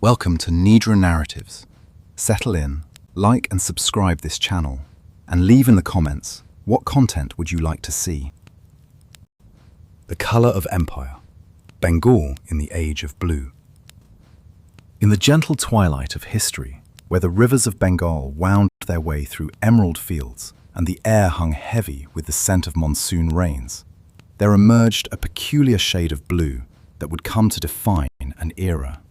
Welcome to Nidra Narratives. Settle in, like and subscribe this channel, and leave in the comments what content would you like to see. The Colour of Empire, Bengal in the Age of Blue. In the gentle twilight of history, where the rivers of Bengal wound their way through emerald fields and the air hung heavy with the scent of monsoon rains, there emerged a peculiar shade of blue that would come to define an era.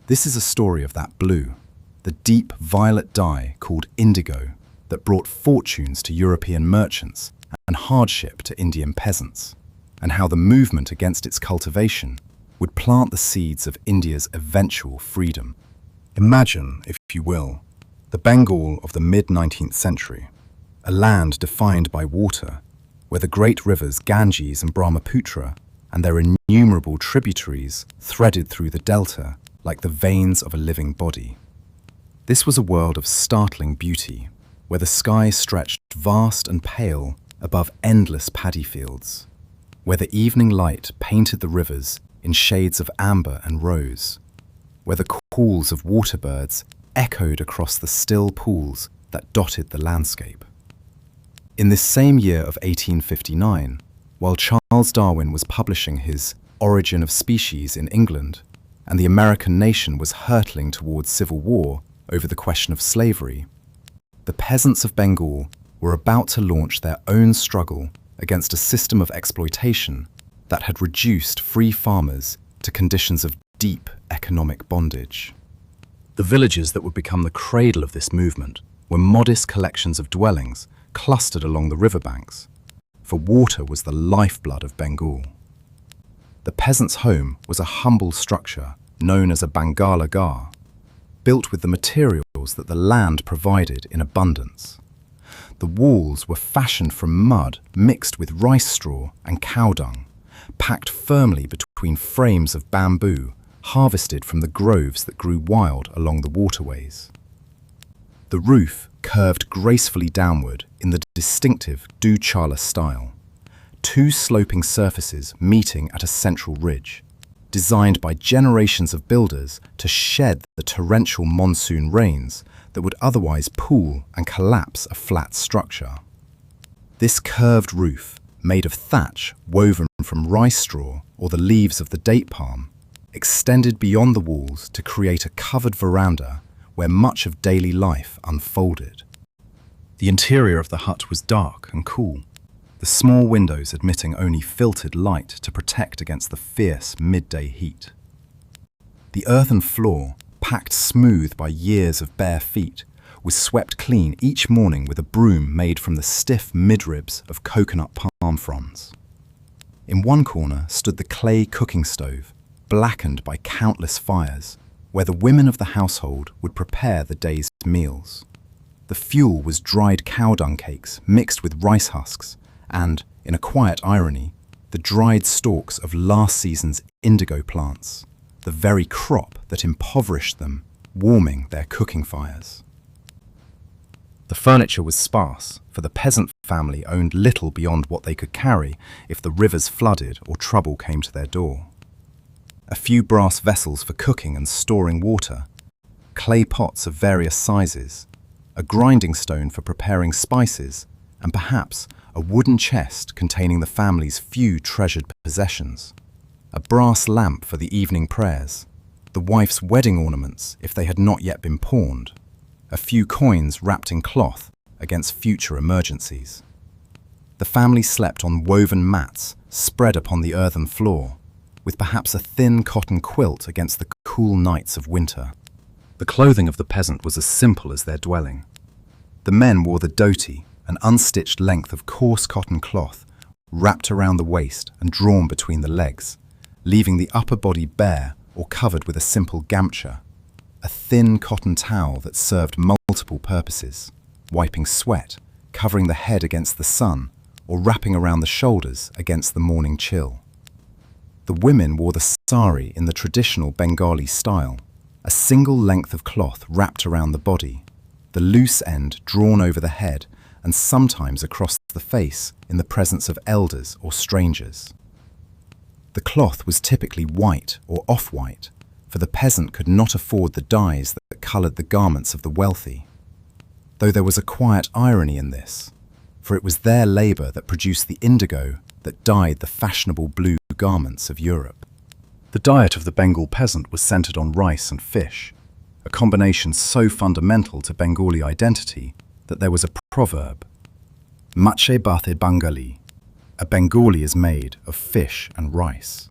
This is a story of that blue, the deep violet dye called indigo that brought fortunes to European merchants and hardship to Indian peasants, and how the movement against its cultivation would plant the seeds of India's eventual freedom. Imagine, if you will, the Bengal of the mid-19th century, a land defined by water, where the great rivers Ganges and Brahmaputra and their innumerable tributaries threaded through the delta like the veins of a living body. This was a world of startling beauty, where the sky stretched vast and pale above endless paddy fields, where the evening light painted the rivers in shades of amber and rose, where the calls of water birds echoed across the still pools that dotted the landscape. In this same year of 1859, while Charles Darwin was publishing his Origin of Species in England, and the American nation was hurtling towards civil war over the question of slavery, the peasants of Bengal were about to launch their own struggle against a system of exploitation that had reduced free farmers to conditions of deep economic bondage. The villages that would become the cradle of this movement were modest collections of dwellings clustered along the riverbanks, for water was the lifeblood of Bengal. The peasant's home was a humble structure known as a Bangala Gar, built with the materials that the land provided in abundance. The walls were fashioned from mud mixed with rice straw and cow dung, packed firmly between frames of bamboo harvested from the groves that grew wild along the waterways. The roof curved gracefully downward in the distinctive Duchala style, two sloping surfaces meeting at a central ridge, designed by generations of builders to shed the torrential monsoon rains that would otherwise pool and collapse a flat structure. This curved roof, made of thatch woven from rice straw or the leaves of the date palm, extended beyond the walls to create a covered veranda where much of daily life unfolded. The interior of the hut was dark and cool, the small windows admitting only filtered light to protect against the fierce midday heat. The earthen floor, packed smooth by years of bare feet, was swept clean each morning with a broom made from the stiff midribs of coconut palm fronds. In one corner stood the clay cooking stove, blackened by countless fires, where the women of the household would prepare the day's meals. The fuel was dried cow dung cakes mixed with rice husks and, in a quiet irony, the dried stalks of last season's indigo plants, the very crop that impoverished them, warming their cooking fires. The furniture was sparse, for the peasant family owned little beyond what they could carry if the rivers flooded or trouble came to their door. A few brass vessels for cooking and storing water, clay pots of various sizes, a grinding stone for preparing spices, and perhaps a wooden chest containing the family's few treasured possessions, a brass lamp for the evening prayers, the wife's wedding ornaments if they had not yet been pawned, a few coins wrapped in cloth against future emergencies. The family slept on woven mats spread upon the earthen floor, with perhaps a thin cotton quilt against the cool nights of winter. The clothing of the peasant was as simple as their dwelling. The men wore the dhoti, an unstitched length of coarse cotton cloth wrapped around the waist and drawn between the legs, leaving the upper body bare or covered with a simple gamcha, a thin cotton towel that served multiple purposes, wiping sweat, covering the head against the sun, or wrapping around the shoulders against the morning chill. The women wore the sari in the traditional Bengali style, a single length of cloth wrapped around the body, the loose end drawn over the head and sometimes across the face in the presence of elders or strangers. The cloth was typically white or off-white, for the peasant could not afford the dyes that coloured the garments of the wealthy. Though there was a quiet irony in this, for it was their labour that produced the indigo that dyed the fashionable blue garments of Europe. The diet of the Bengal peasant was centred on rice and fish, a combination so fundamental to Bengali identity that there was a proverb, Mache Bhathe Bengali, a Bengali is made of fish and rice.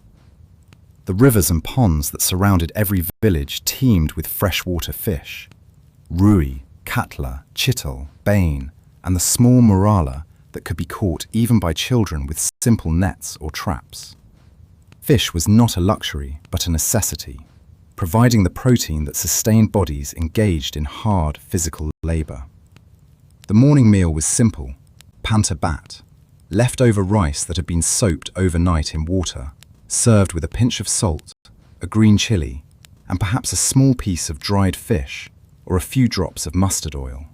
The rivers and ponds that surrounded every village teemed with freshwater fish, rui, katla, chital, bain, and the small morala that could be caught even by children with simple nets or traps. Fish was not a luxury, but a necessity, providing the protein that sustained bodies engaged in hard physical labour. The morning meal was simple, panta bat, leftover rice that had been soaked overnight in water, served with a pinch of salt, a green chilli, and perhaps a small piece of dried fish or a few drops of mustard oil.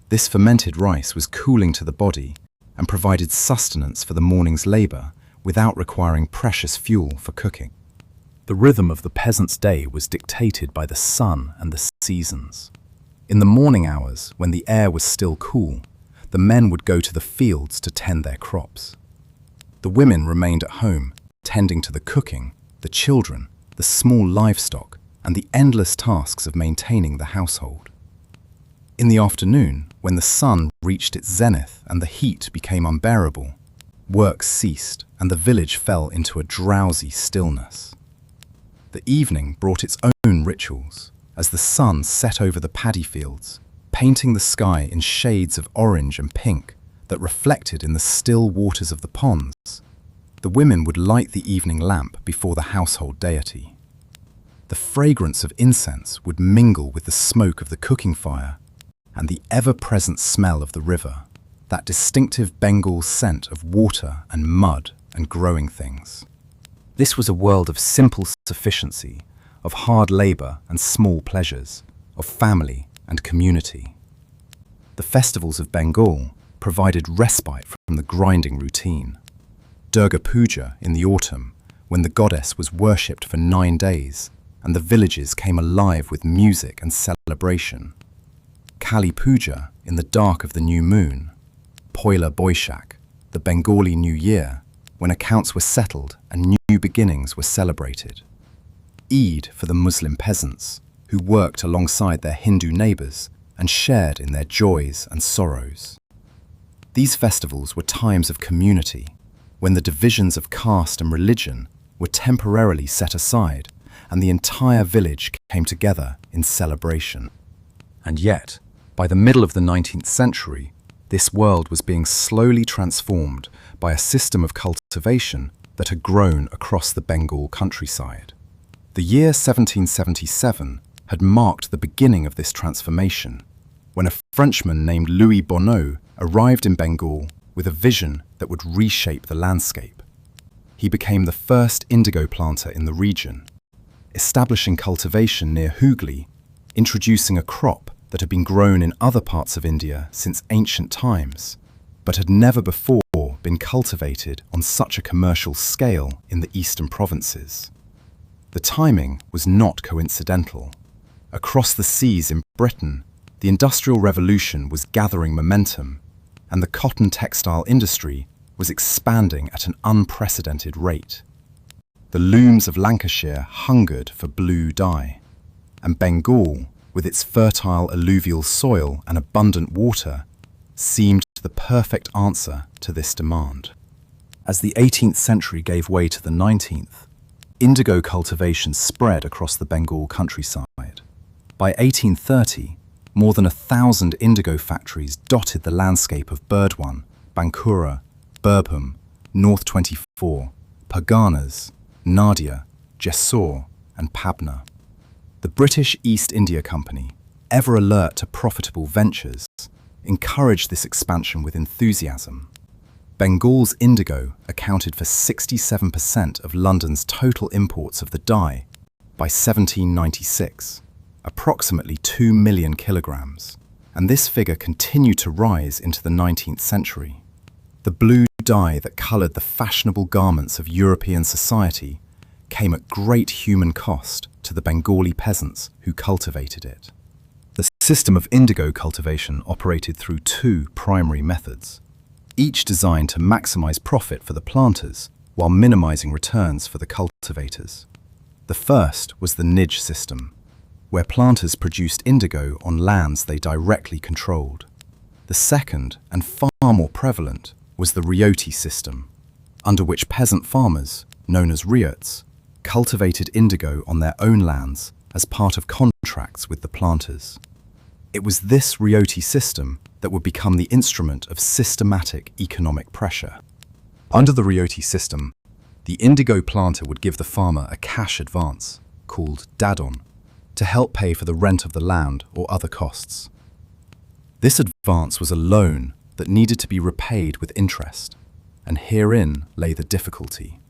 This fermented rice was cooling to the body and provided sustenance for the morning's labour without requiring precious fuel for cooking. The rhythm of the peasant's day was dictated by the sun and the seasons. In the morning hours, when the air was still cool, the men would go to the fields to tend their crops. The women remained at home, tending to the cooking, the children, the small livestock, and the endless tasks of maintaining the household. In the afternoon, when the sun reached its zenith and the heat became unbearable, work ceased and the village fell into a drowsy stillness. The evening brought its own rituals, as the sun set over the paddy fields, painting the sky in shades of orange and pink that reflected in the still waters of the ponds. The women would light the evening lamp before the household deity. The fragrance of incense would mingle with the smoke of the cooking fire and the ever-present smell of the river, that distinctive Bengal scent of water and mud and growing things. This was a world of simple sufficiency, of hard labour and small pleasures, of family and community. The festivals of Bengal provided respite from the grinding routine. Durga Puja in the autumn, when the goddess was worshipped for 9 days, and the villages came alive with music and celebration. Kali Puja in the dark of the new moon. Poila Boishak, the Bengali New Year, when accounts were settled and new beginnings were celebrated. Eid for the Muslim peasants, who worked alongside their Hindu neighbours and shared in their joys and sorrows. These festivals were times of community, when the divisions of caste and religion were temporarily set aside and the entire village came together in celebration. And yet, by the middle of the 19th century, this world was being slowly transformed by a system of cultivation that had grown across the Bengal countryside. The year 1777 had marked the beginning of this transformation, when a Frenchman named Louis Bonneau arrived in Bengal with a vision that would reshape the landscape. He became the first indigo planter in the region, establishing cultivation near Hooghly, introducing a crop that had been grown in other parts of India since ancient times, but had never before been cultivated on such a commercial scale in the eastern provinces. The timing was not coincidental. Across the seas in Britain, the Industrial Revolution was gathering momentum, and the cotton textile industry was expanding at an unprecedented rate. The looms of Lancashire hungered for blue dye, and Bengal, with its fertile alluvial soil and abundant water, seemed the perfect answer to this demand. As the 18th century gave way to the 19th, indigo cultivation spread across the Bengal countryside. By 1830, more than 1,000 indigo factories dotted the landscape of Burdwan, Bankura, Birbhum, North 24, Parganas, Nadia, Jessore, and Pabna. The British East India Company, ever alert to profitable ventures, encouraged this expansion with enthusiasm. Bengal's indigo accounted for 67% of London's total imports of the dye by 1796, approximately 2 million kilograms, and this figure continued to rise into the 19th century. The blue dye that coloured the fashionable garments of European society came at great human cost to the Bengali peasants who cultivated it. The system of indigo cultivation operated through two primary methods, each designed to maximize profit for the planters while minimizing returns for the cultivators. The first was the nij system, where planters produced indigo on lands they directly controlled. The second, and far more prevalent, was the riyoti system, under which peasant farmers, known as riots, cultivated indigo on their own lands as part of contracts with the planters. It was this riyoti system that would become the instrument of systematic economic pressure. Under the riyoti system, the indigo planter would give the farmer a cash advance, called dadon, to help pay for the rent of the land or other costs. This advance was a loan that needed to be repaid with interest, and herein lay the difficulty.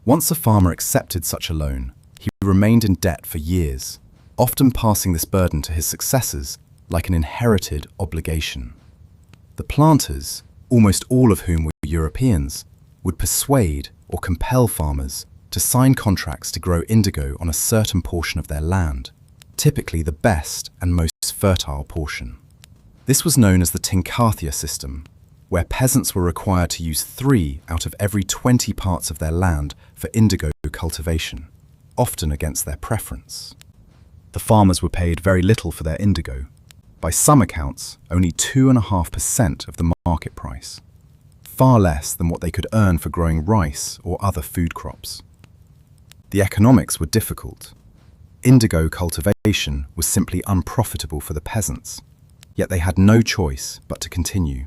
Once a farmer accepted such a loan, he remained in debt for years, often passing this burden to his successors like an inherited obligation. The planters, almost all of whom were Europeans, would persuade or compel farmers to sign contracts to grow indigo on a certain portion of their land, typically the best and most fertile portion. This was known as the Tinkarthia system, where peasants were required to use 3 out of every 20 parts of their land for indigo cultivation, often against their preference. The farmers were paid very little for their indigo, by some accounts only 2.5% of the market price, far less than what they could earn for growing rice or other food crops. The economics were difficult. Indigo cultivation was simply unprofitable for the peasants, yet they had no choice but to continue.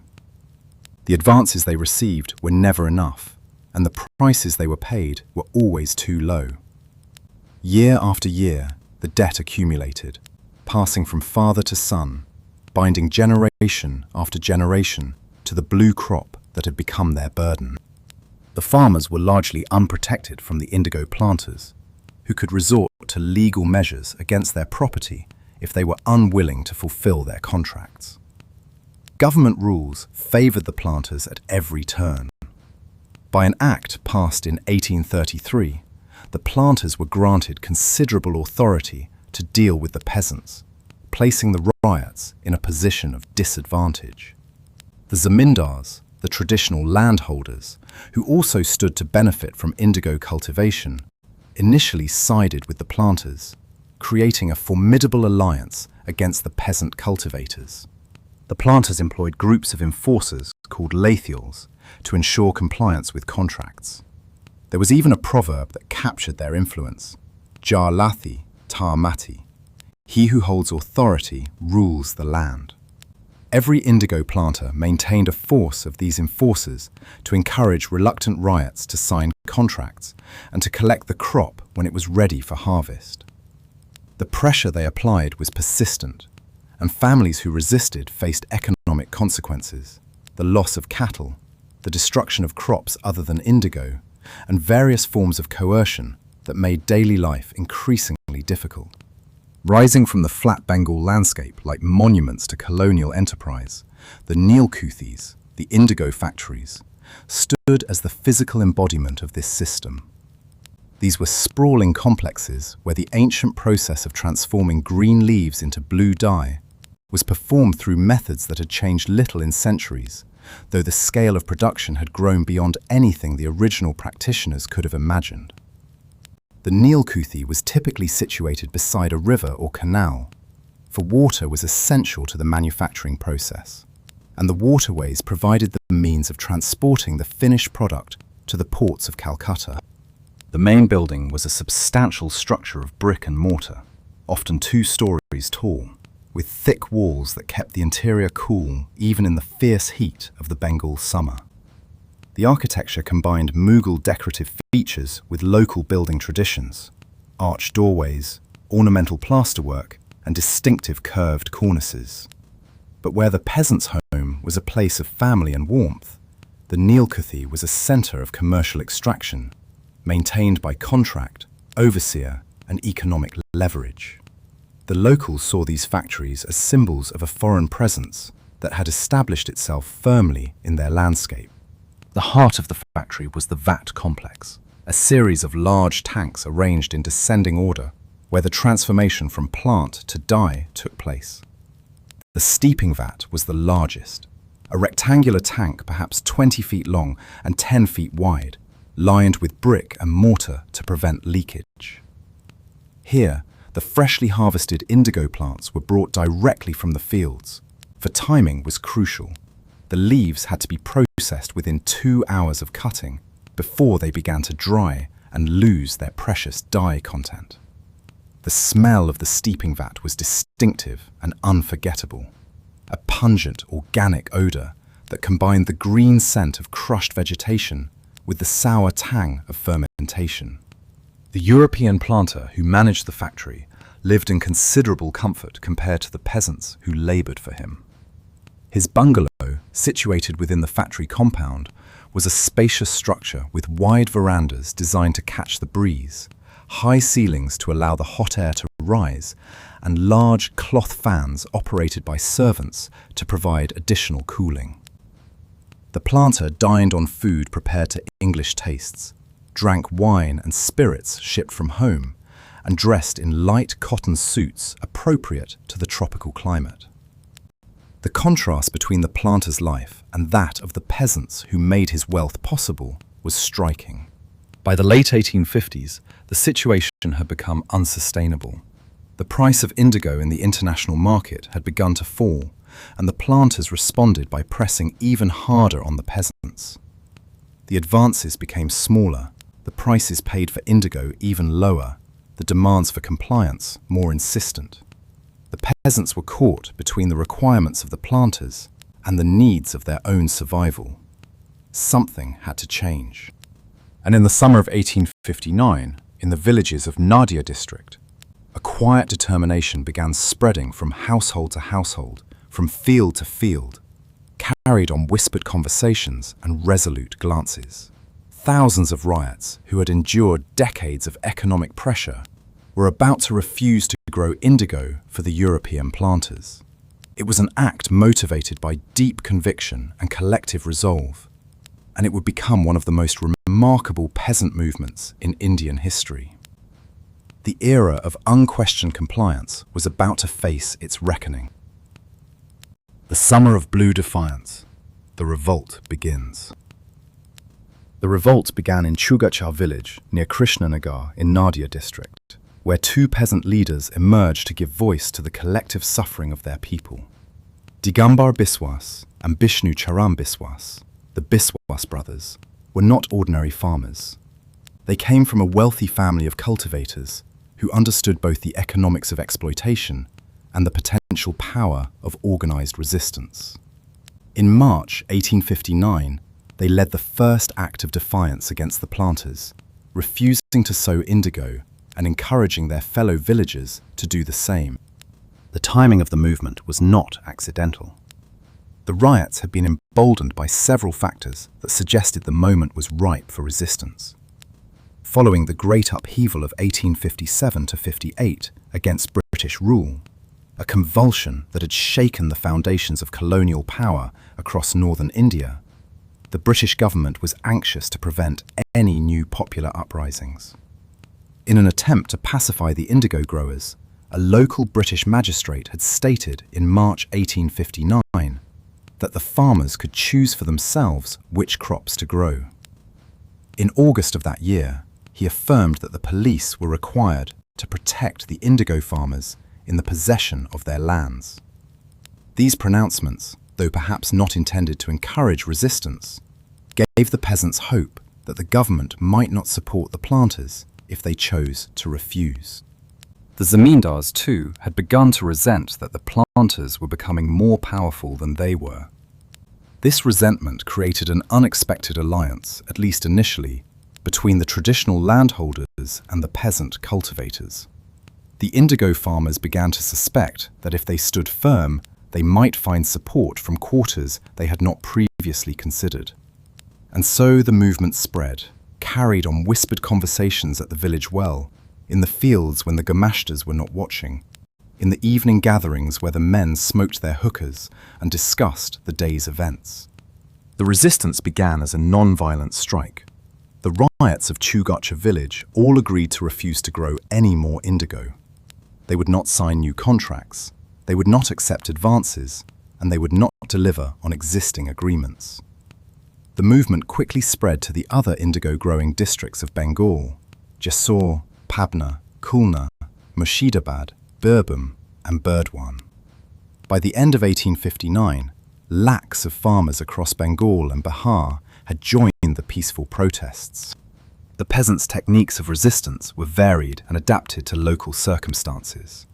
The advances they received were never enough, and the prices they were paid were always too low. Year after year, the debt accumulated, passing from father to son, binding generation after generation to the blue crop that had become their burden. The farmers were largely unprotected from the indigo planters, who could resort to legal measures against their property if they were unwilling to fulfill their contracts. Government rules favoured the planters at every turn. By an act passed in 1833, the planters were granted considerable authority to deal with the peasants, placing the ryots in a position of disadvantage. The zamindars, the traditional landholders, who also stood to benefit from indigo cultivation, initially sided with the planters, creating a formidable alliance against the peasant cultivators. The planters employed groups of enforcers called lathials to ensure compliance with contracts. There was even a proverb that captured their influence: Jar lathi, tar mati. He who holds authority rules the land. Every indigo planter maintained a force of these enforcers to encourage reluctant ryots to sign contracts and to collect the crop when it was ready for harvest. The pressure they applied was persistent, and families who resisted faced economic consequences: the loss of cattle, the destruction of crops other than indigo, and various forms of coercion that made daily life increasingly difficult. Rising from the flat Bengal landscape like monuments to colonial enterprise, the Neelkuthis, the indigo factories, stood as the physical embodiment of this system. These were sprawling complexes where the ancient process of transforming green leaves into blue dye was performed through methods that had changed little in centuries, though the scale of production had grown beyond anything the original practitioners could have imagined. The Neelkuthi was typically situated beside a river or canal, for water was essential to the manufacturing process, and the waterways provided the means of transporting the finished product to the ports of Calcutta. The main building was a substantial structure of brick and mortar, often 2 stories tall, with thick walls that kept the interior cool even in the fierce heat of the Bengal summer. The architecture combined Mughal decorative features with local building traditions: arched doorways, ornamental plasterwork, and distinctive curved cornices. But where the peasant's home was a place of family and warmth, the Neelkuthi was a centre of commercial extraction, maintained by contract, overseer, and economic leverage. The locals saw these factories as symbols of a foreign presence that had established itself firmly in their landscape. The heart of the factory was the vat complex, a series of large tanks arranged in descending order, where the transformation from plant to dye took place. The steeping vat was the largest, a rectangular tank perhaps 20 feet long and 10 feet wide, lined with brick and mortar to prevent leakage. Here, the freshly harvested indigo plants were brought directly from the fields, for timing was crucial. The leaves had to be processed within 2 hours of cutting before they began to dry and lose their precious dye content. The smell of the steeping vat was distinctive and unforgettable, a pungent organic odor that combined the green scent of crushed vegetation with the sour tang of fermentation. The European planter who managed the factory lived in considerable comfort compared to the peasants who labored for him. His bungalow, situated within the factory compound, was a spacious structure with wide verandas designed to catch the breeze, high ceilings to allow the hot air to rise, and large cloth fans operated by servants to provide additional cooling. The planter dined on food prepared to English tastes, drank wine and spirits shipped from home, and dressed in light cotton suits appropriate to the tropical climate. The contrast between the planter's life and that of the peasants who made his wealth possible was striking. By the late 1850s, the situation had become unsustainable. The price of indigo in the international market had begun to fall, and the planters responded by pressing even harder on the peasants. The advances became smaller, the prices paid for indigo even lower, the demands for compliance more insistent. The peasants were caught between the requirements of the planters and the needs of their own survival. Something had to change. And in the summer of 1859, in the villages of Nadia district, a quiet determination began spreading from household to household, from field to field, carried on whispered conversations and resolute glances. Thousands of ryots, who had endured decades of economic pressure, were about to refuse to grow indigo for the European planters. It was an act motivated by deep conviction and collective resolve, and it would become one of the most remarkable peasant movements in Indian history. The era of unquestioned compliance was about to face its reckoning. The summer of blue defiance. The revolt begins. The revolt began in Chugachar village near Krishnanagar in Nadia district, where two peasant leaders emerged to give voice to the collective suffering of their people. Digambar Biswas and Bishnu Charan Biswas, the Biswas brothers, were not ordinary farmers. They came from a wealthy family of cultivators who understood both the economics of exploitation and the potential power of organized resistance. In March 1859, they led the first act of defiance against the planters, refusing to sow indigo and encouraging their fellow villagers to do the same. The timing of the movement was not accidental. The riots had been emboldened by several factors that suggested the moment was ripe for resistance. Following the great upheaval of 1857 to 58 against British rule, a convulsion that had shaken the foundations of colonial power across northern India, the British government was anxious to prevent any new popular uprisings. In an attempt to pacify the indigo growers, a local British magistrate had stated in March 1859 that the farmers could choose for themselves which crops to grow. In August of that year, he affirmed that the police were required to protect the indigo farmers in the possession of their lands. These pronouncements, though perhaps not intended to encourage resistance, gave the peasants hope that the government might not support the planters if they chose to refuse. The zamindars, too, had begun to resent that the planters were becoming more powerful than they were. This resentment created an unexpected alliance, at least initially, between the traditional landholders and the peasant cultivators. The indigo farmers began to suspect that if they stood firm, they might find support from quarters they had not previously considered. And so the movement spread, carried on whispered conversations at the village well, in the fields when the gamashtas were not watching, in the evening gatherings where the men smoked their hookahs and discussed the day's events. The resistance began as a non-violent strike. The ryots of Chugacha village all agreed to refuse to grow any more indigo. They would not sign new contracts, they would not accept advances, and they would not deliver on existing agreements. The movement quickly spread to the other indigo-growing districts of Bengal: Jessore, Pabna, Khulna, Murshidabad, Birbhum, and Burdwan. By the end of 1859, lakhs of farmers across Bengal and Bihar had joined the peaceful protests. The peasants' techniques of resistance were varied and adapted to local circumstances.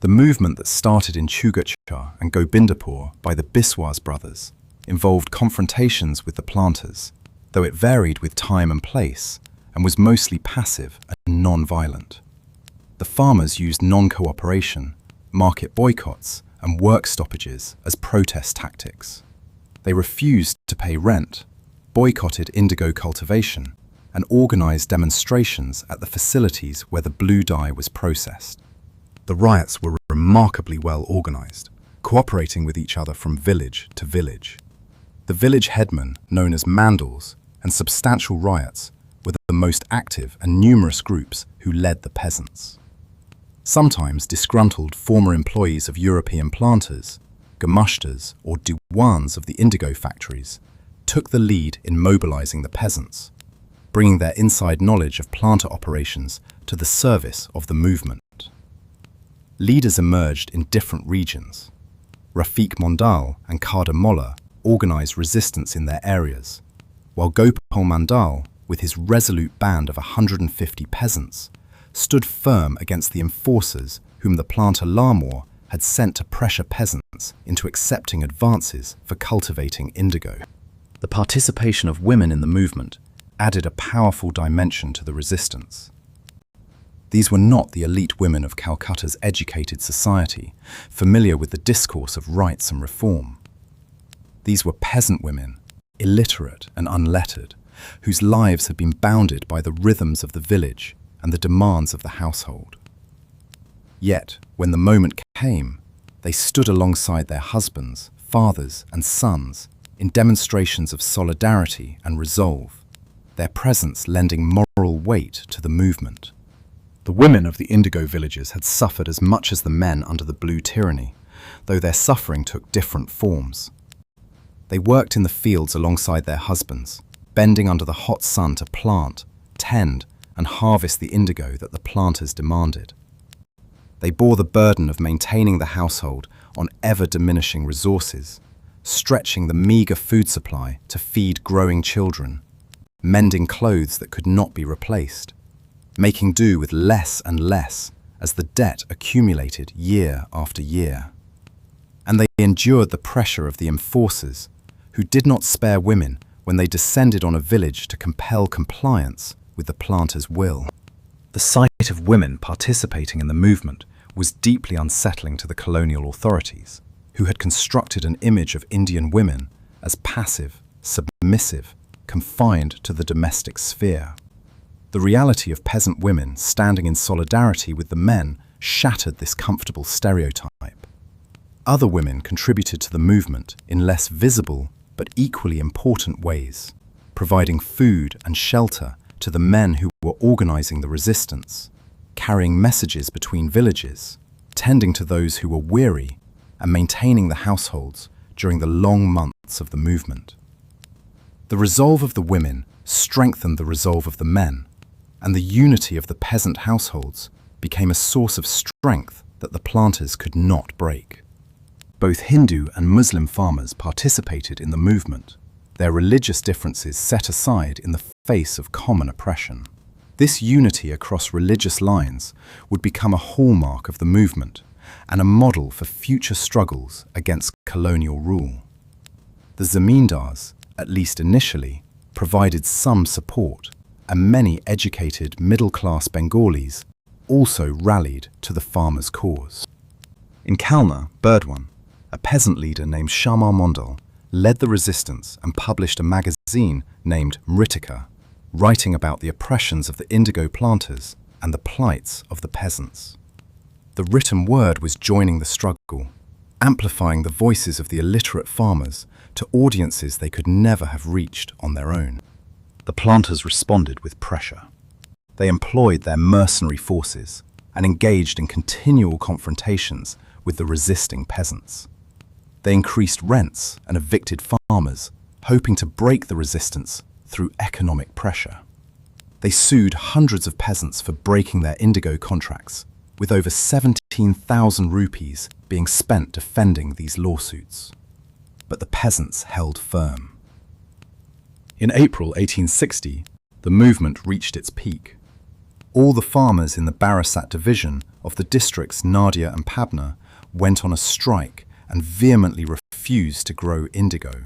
The movement that started in Chugacha and Gobindapur by the Biswas brothers involved confrontations with the planters, though it varied with time and place and was mostly passive and non-violent. The farmers used non-cooperation, market boycotts, and work stoppages as protest tactics. They refused to pay rent, boycotted indigo cultivation, and organized demonstrations at the facilities where the blue dye was processed. The riots were remarkably well organized, cooperating with each other from village to village. The village headmen, known as mandals, and substantial riots were the most active and numerous groups who led the peasants. Sometimes disgruntled former employees of European planters, gamushtas or diwans of the indigo factories, took the lead in mobilizing the peasants, bringing their inside knowledge of planter operations to the service of the movement. Leaders emerged in different regions. Rafiq Mondal and Kader Molla organized resistance in their areas, while Gopal Mandal, with his resolute band of 150 peasants, stood firm against the enforcers whom the planter Lamor had sent to pressure peasants into accepting advances for cultivating indigo. The participation of women in the movement added a powerful dimension to the resistance. These were not the elite women of Calcutta's educated society, familiar with the discourse of rights and reform. These were peasant women, illiterate and unlettered, whose lives had been bounded by the rhythms of the village and the demands of the household. Yet, when the moment came, they stood alongside their husbands, fathers, and sons in demonstrations of solidarity and resolve, their presence lending moral weight to the movement. The women of the indigo villages had suffered as much as the men under the blue tyranny, though their suffering took different forms. They worked in the fields alongside their husbands, bending under the hot sun to plant, tend, and harvest the indigo that the planters demanded. They bore the burden of maintaining the household on ever-diminishing resources, stretching the meager food supply to feed growing children, mending clothes that could not be replaced, making do with less and less as the debt accumulated year after year. And they endured the pressure of the enforcers, who did not spare women when they descended on a village to compel compliance with the planters' will. The sight of women participating in the movement was deeply unsettling to the colonial authorities, who had constructed an image of Indian women as passive, submissive, confined to the domestic sphere. The reality of peasant women standing in solidarity with the men shattered this comfortable stereotype. Other women contributed to the movement in less visible but equally important ways, providing food and shelter to the men who were organizing the resistance, carrying messages between villages, tending to those who were weary, and maintaining the households during the long months of the movement. The resolve of the women strengthened the resolve of the men, and the unity of the peasant households became a source of strength that the planters could not break. Both Hindu and Muslim farmers participated in the movement, their religious differences set aside in the face of common oppression. This unity across religious lines would become a hallmark of the movement and a model for future struggles against colonial rule. The zamindars, at least initially, provided some support, and many educated middle-class Bengalis also rallied to the farmers' cause. In Khulna, Burdwan, a peasant leader named Shamar Mondal led the resistance and published a magazine named Mritika, writing about the oppressions of the indigo planters and the plights of the peasants. The written word was joining the struggle, amplifying the voices of the illiterate farmers to audiences they could never have reached on their own. The planters responded with pressure. They employed their mercenary forces and engaged in continual confrontations with the resisting peasants. They increased rents and evicted farmers, hoping to break the resistance through economic pressure. They sued hundreds of peasants for breaking their indigo contracts, with over 17,000 rupees being spent defending these lawsuits. But the peasants held firm. In April 1860, the movement reached its peak. All the farmers in the Barasat division of the districts Nadia and Pabna went on a strike and vehemently refused to grow indigo.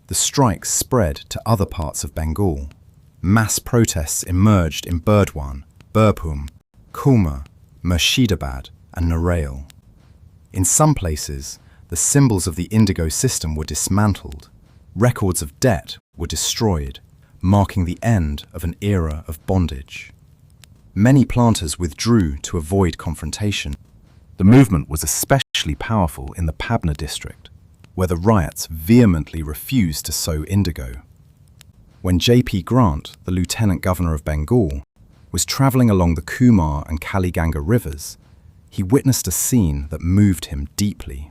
The strike spread to other parts of Bengal. Mass protests emerged in Burdwan, Birbhum, Kulma, Murshidabad and Narail. In some places, the symbols of the indigo system were dismantled. Records of debt were destroyed, marking the end of an era of bondage. Many planters withdrew to avoid confrontation. The movement was especially powerful in the Pabna district, where the riots vehemently refused to sow indigo. When J.P. Grant, the Lieutenant Governor of Bengal, was travelling along the Kumar and Kaliganga rivers, he witnessed a scene that moved him deeply.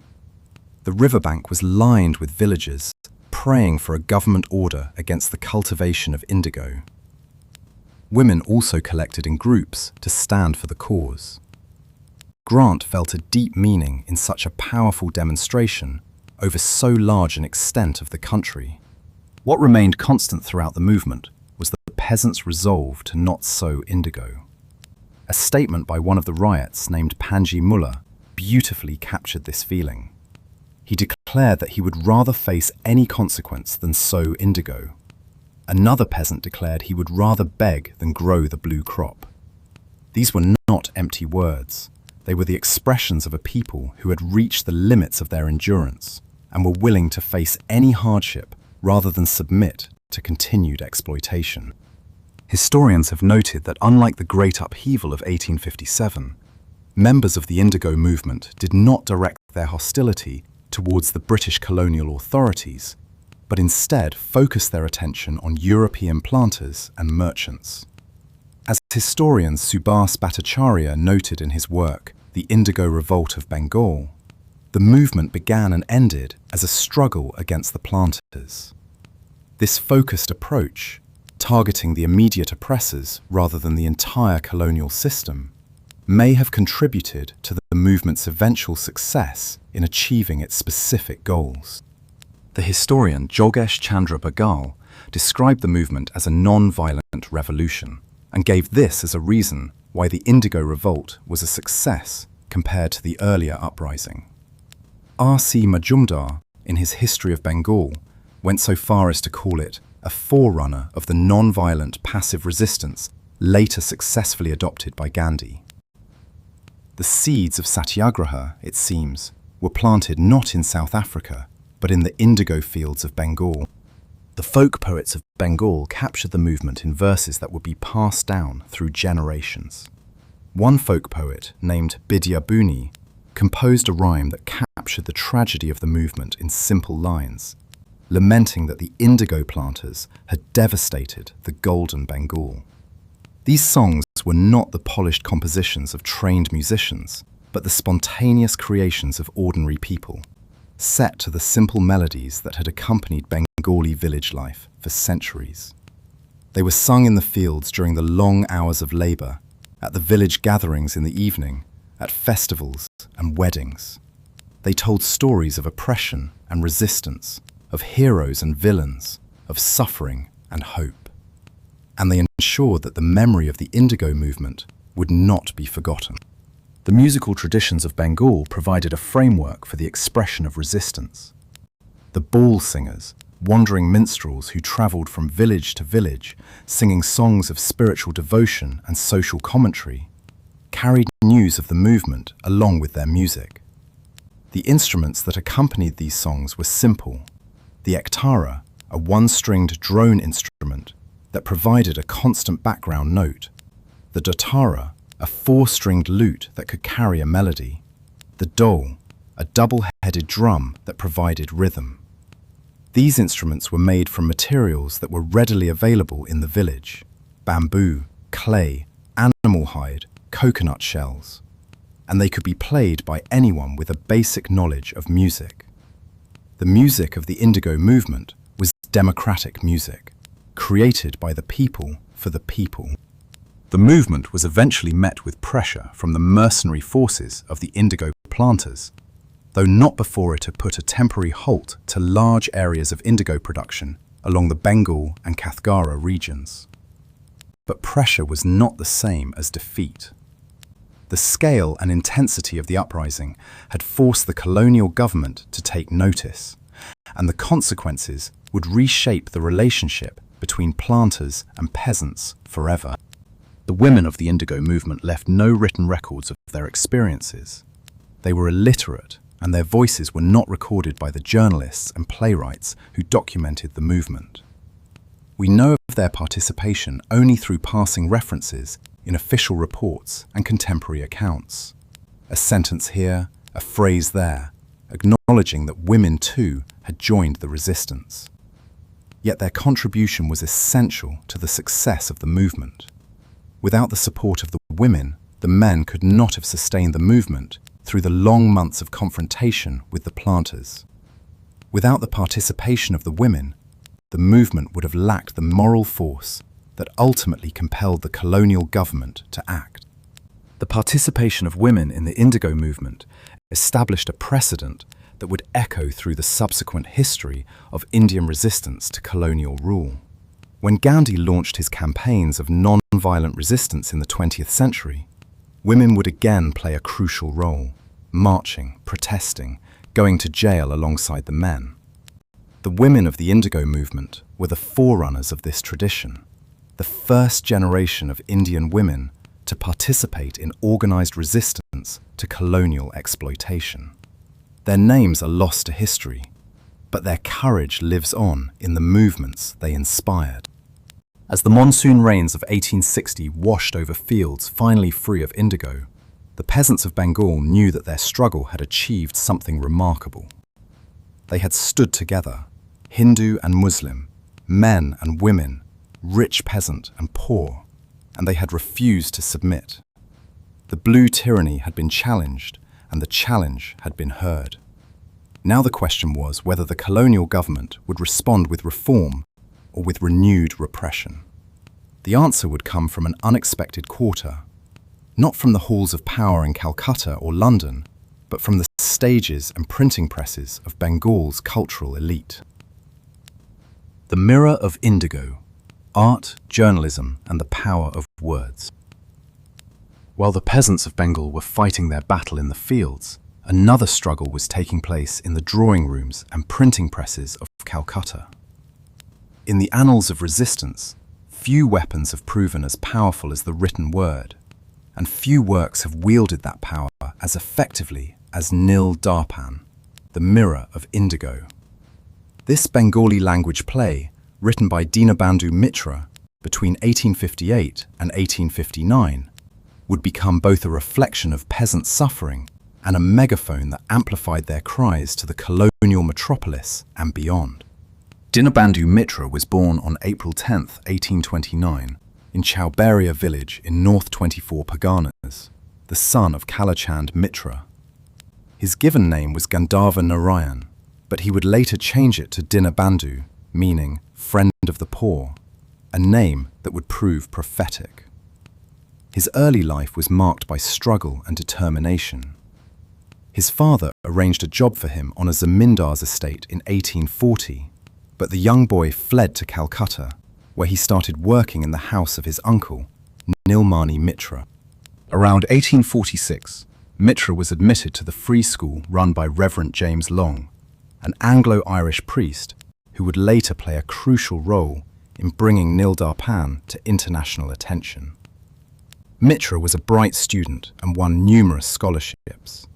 The riverbank was lined with villagers praying for a government order against the cultivation of indigo. Women also collected in groups to stand for the cause. Grant felt a deep meaning in such a powerful demonstration over so large an extent of the country. What remained constant throughout the movement was the peasants' resolve to not sow indigo. A statement by one of the riots named Panji Mullah beautifully captured this feeling. He declared that he would rather face any consequence than sow indigo. Another peasant declared he would rather beg than grow the blue crop. These were not empty words. They were the expressions of a people who had reached the limits of their endurance and were willing to face any hardship rather than submit to continued exploitation. Historians have noted that unlike the Great Upheaval of 1857, members of the Indigo movement did not direct their hostility towards the British colonial authorities, but instead focused their attention on European planters and merchants. As historian Subhas Bhattacharya noted in his work, The Indigo Revolt of Bengal, the movement began and ended as a struggle against the planters. This focused approach, targeting the immediate oppressors rather than the entire colonial system, may have contributed to the movement's eventual success in achieving its specific goals. The historian Jogesh Chandra Bagal described the movement as a non-violent revolution and gave this as a reason why the Indigo Revolt was a success compared to the earlier uprising. R.C. Majumdar, in his History of Bengal, went so far as to call it a forerunner of the non-violent passive resistance later successfully adopted by Gandhi. The seeds of Satyagraha, it seems, were planted not in South Africa, but in the indigo fields of Bengal. The folk poets of Bengal captured the movement in verses that would be passed down through generations. One folk poet, named Bidya Buni, composed a rhyme that captured the tragedy of the movement in simple lines, lamenting that the indigo planters had devastated the golden Bengal. These songs were not the polished compositions of trained musicians, but the spontaneous creations of ordinary people, set to the simple melodies that had accompanied Bengali village life for centuries. They were sung in the fields during the long hours of labor, at the village gatherings in the evening, at festivals and weddings. They told stories of oppression and resistance, of heroes and villains, of suffering and hope. And they ensured that the memory of the Indigo movement would not be forgotten. The musical traditions of Bengal provided a framework for the expression of resistance. The ball singers, wandering minstrels who travelled from village to village, singing songs of spiritual devotion and social commentary, carried news of the movement along with their music. The instruments that accompanied these songs were simple. The ektara, a one-stringed drone instrument that provided a constant background note. The dotara, a four-stringed lute that could carry a melody. The dole, a double-headed drum that provided rhythm. These instruments were made from materials that were readily available in the village: bamboo, clay, animal hide, coconut shells. And they could be played by anyone with a basic knowledge of music. The music of the Indigo movement was democratic music, created by the people for the people. The movement was eventually met with pressure from the mercenary forces of the indigo planters, though not before it had put a temporary halt to large areas of indigo production along the Bengal and Kathgara regions. But pressure was not the same as defeat. The scale and intensity of the uprising had forced the colonial government to take notice, and the consequences would reshape the relationship between planters and peasants forever. The women of the Indigo movement left no written records of their experiences. They were illiterate, and their voices were not recorded by the journalists and playwrights who documented the movement. We know of their participation only through passing references in official reports and contemporary accounts. A sentence here, a phrase there, acknowledging that women too had joined the resistance. Yet their contribution was essential to the success of the movement. Without the support of the women, the men could not have sustained the movement through the long months of confrontation with the planters. Without the participation of the women, the movement would have lacked the moral force that ultimately compelled the colonial government to act. The participation of women in the Indigo movement established a precedent that would echo through the subsequent history of Indian resistance to colonial rule. When Gandhi launched his campaigns of non-violent resistance in the 20th century, women would again play a crucial role, marching, protesting, going to jail alongside the men. The women of the Indigo movement were the forerunners of this tradition, the first generation of Indian women to participate in organized resistance to colonial exploitation. Their names are lost to history, but their courage lives on in the movements they inspired. As the monsoon rains of 1860 washed over fields finally free of indigo, the peasants of Bengal knew that their struggle had achieved something remarkable. They had stood together, Hindu and Muslim, men and women, rich peasant and poor, and they had refused to submit. The blue tyranny had been challenged, and the challenge had been heard. Now the question was whether the colonial government would respond with reform or with renewed repression. The answer would come from an unexpected quarter, not from the halls of power in Calcutta or London, but from the stages and printing presses of Bengal's cultural elite. The mirror of indigo: art, journalism, and the power of words. While the peasants of Bengal were fighting their battle in the fields, another struggle was taking place in the drawing rooms and printing presses of Calcutta. In the annals of resistance, few weapons have proven as powerful as the written word, and few works have wielded that power as effectively as Nil Darpan, the mirror of indigo. This Bengali language play, written by Dinabandhu Mitra between 1858 and 1859, would become both a reflection of peasant suffering and a megaphone that amplified their cries to the colonial metropolis and beyond. Dinabandhu Mitra was born on April 10, 1829, in Chowbaria village in North 24 Parganas, the son of Kalachand Mitra. His given name was Gandharva Narayan, but he would later change it to Dinabandhu, meaning friend of the poor, a name that would prove prophetic. His early life was marked by struggle and determination. His father arranged a job for him on a zamindar's estate in 1840, but the young boy fled to Calcutta, where he started working in the house of his uncle, Nilmani Mitra. Around 1846, Mitra was admitted to the free school run by Reverend James Long, an Anglo-Irish priest who would later play a crucial role in bringing Nil Darpan to international attention. Mitra was a bright student and won numerous scholarships.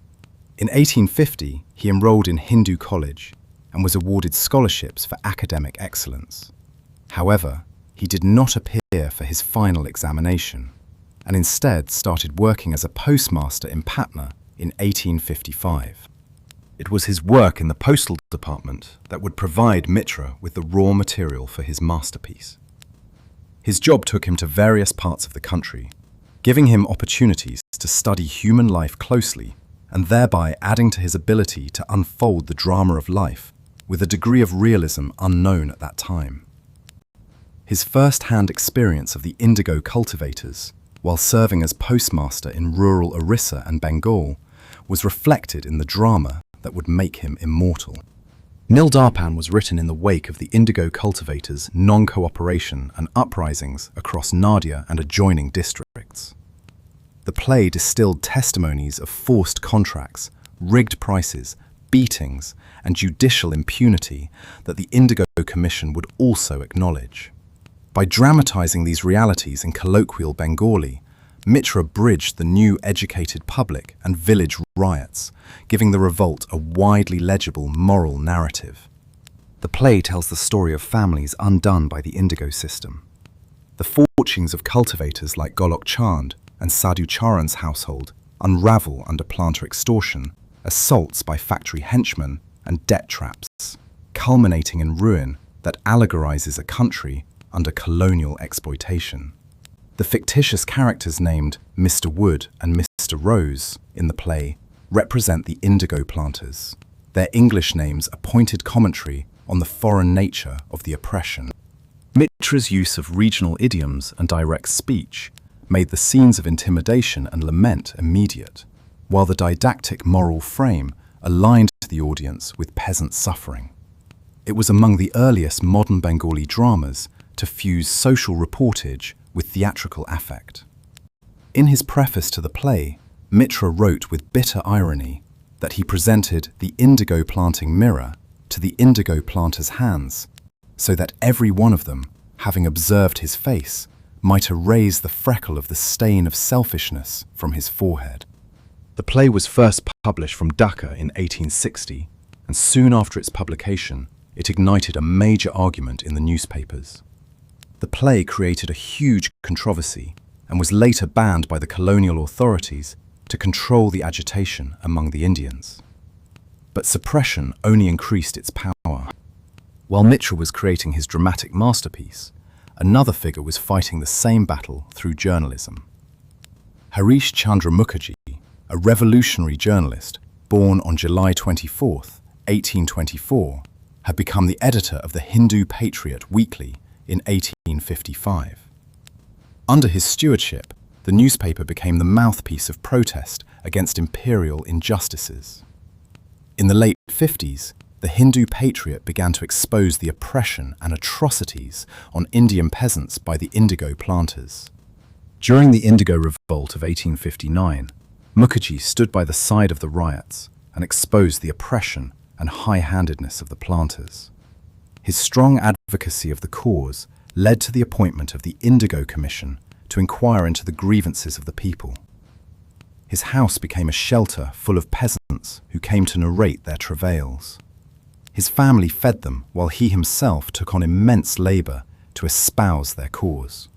In 1850, he enrolled in Hindu College and was awarded scholarships for academic excellence. However, he did not appear for his final examination, and instead started working as a postmaster in Patna in 1855. It was his work in the postal department that would provide Mitra with the raw material for his masterpiece. His job took him to various parts of the country, giving him opportunities to study human life closely and thereby adding to his ability to unfold the drama of life with a degree of realism unknown at that time. His first-hand experience of the indigo cultivators, while serving as postmaster in rural Orissa and Bengal, was reflected in the drama that would make him immortal. Nil Darpan was written in the wake of the indigo cultivators' non-cooperation and uprisings across Nadia and adjoining districts. The play distilled testimonies of forced contracts, rigged prices, beatings, and judicial impunity that the Indigo Commission would also acknowledge. By dramatizing these realities in colloquial Bengali, Mitra bridged the new educated public and village riots, giving the revolt a widely legible moral narrative. The play tells the story of families undone by the indigo system. The fortunes of cultivators like Golok Chand and Sadhu Charan's household unravel under planter extortion, assaults by factory henchmen, and debt traps, culminating in ruin that allegorizes a country under colonial exploitation. The fictitious characters named Mr. Wood and Mr. Rose in the play represent the indigo planters. Their English names a pointed commentary on the foreign nature of the oppression. Mitra's use of regional idioms and direct speech made the scenes of intimidation and lament immediate, while the didactic moral frame aligned the audience with peasant suffering. It was among the earliest modern Bengali dramas to fuse social reportage with theatrical affect. In his preface to the play, Mitra wrote with bitter irony that he presented the indigo planting mirror to the indigo planters' hands, so that every one of them, having observed his face, might erase the freckle of the stain of selfishness from his forehead. The play was first published from Dhaka in 1860, and soon after its publication, it ignited a major argument in the newspapers. The play created a huge controversy and was later banned by the colonial authorities to control the agitation among the Indians. But suppression only increased its power. While Mitra was creating his dramatic masterpiece, another figure was fighting the same battle through journalism. Harish Chandra Mukherjee, a revolutionary journalist born on July 24, 1824, had become the editor of the Hindu Patriot Weekly in 1855. Under his stewardship, the newspaper became the mouthpiece of protest against imperial injustices. In the late 50s, the Hindu Patriot began to expose the oppression and atrocities on Indian peasants by the indigo planters. During the Indigo Revolt of 1859, Mukherjee stood by the side of the riots and exposed the oppression and high-handedness of the planters. His strong advocacy of the cause led to the appointment of the Indigo Commission to inquire into the grievances of the people. His house became a shelter full of peasants who came to narrate their travails. His family fed them while he himself took on immense labor to espouse their cause.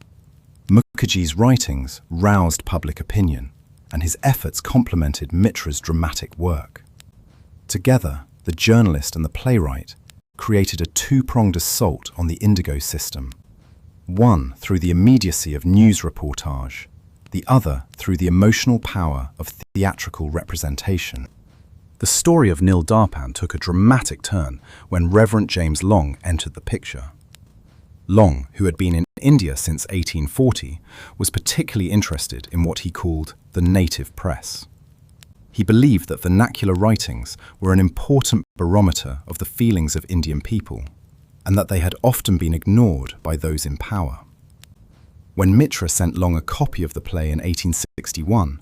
Mukherjee's writings roused public opinion, and his efforts complemented Mitra's dramatic work. Together, the journalist and the playwright created a two-pronged assault on the indigo system, one through the immediacy of news reportage, the other through the emotional power of theatrical representation. The story of Nil Darpan took a dramatic turn when Reverend James Long entered the picture. Long, who had been in India since 1840, was particularly interested in what he called the native press. He believed that vernacular writings were an important barometer of the feelings of Indian people, and that they had often been ignored by those in power. When Mitra sent Long a copy of the play in 1861,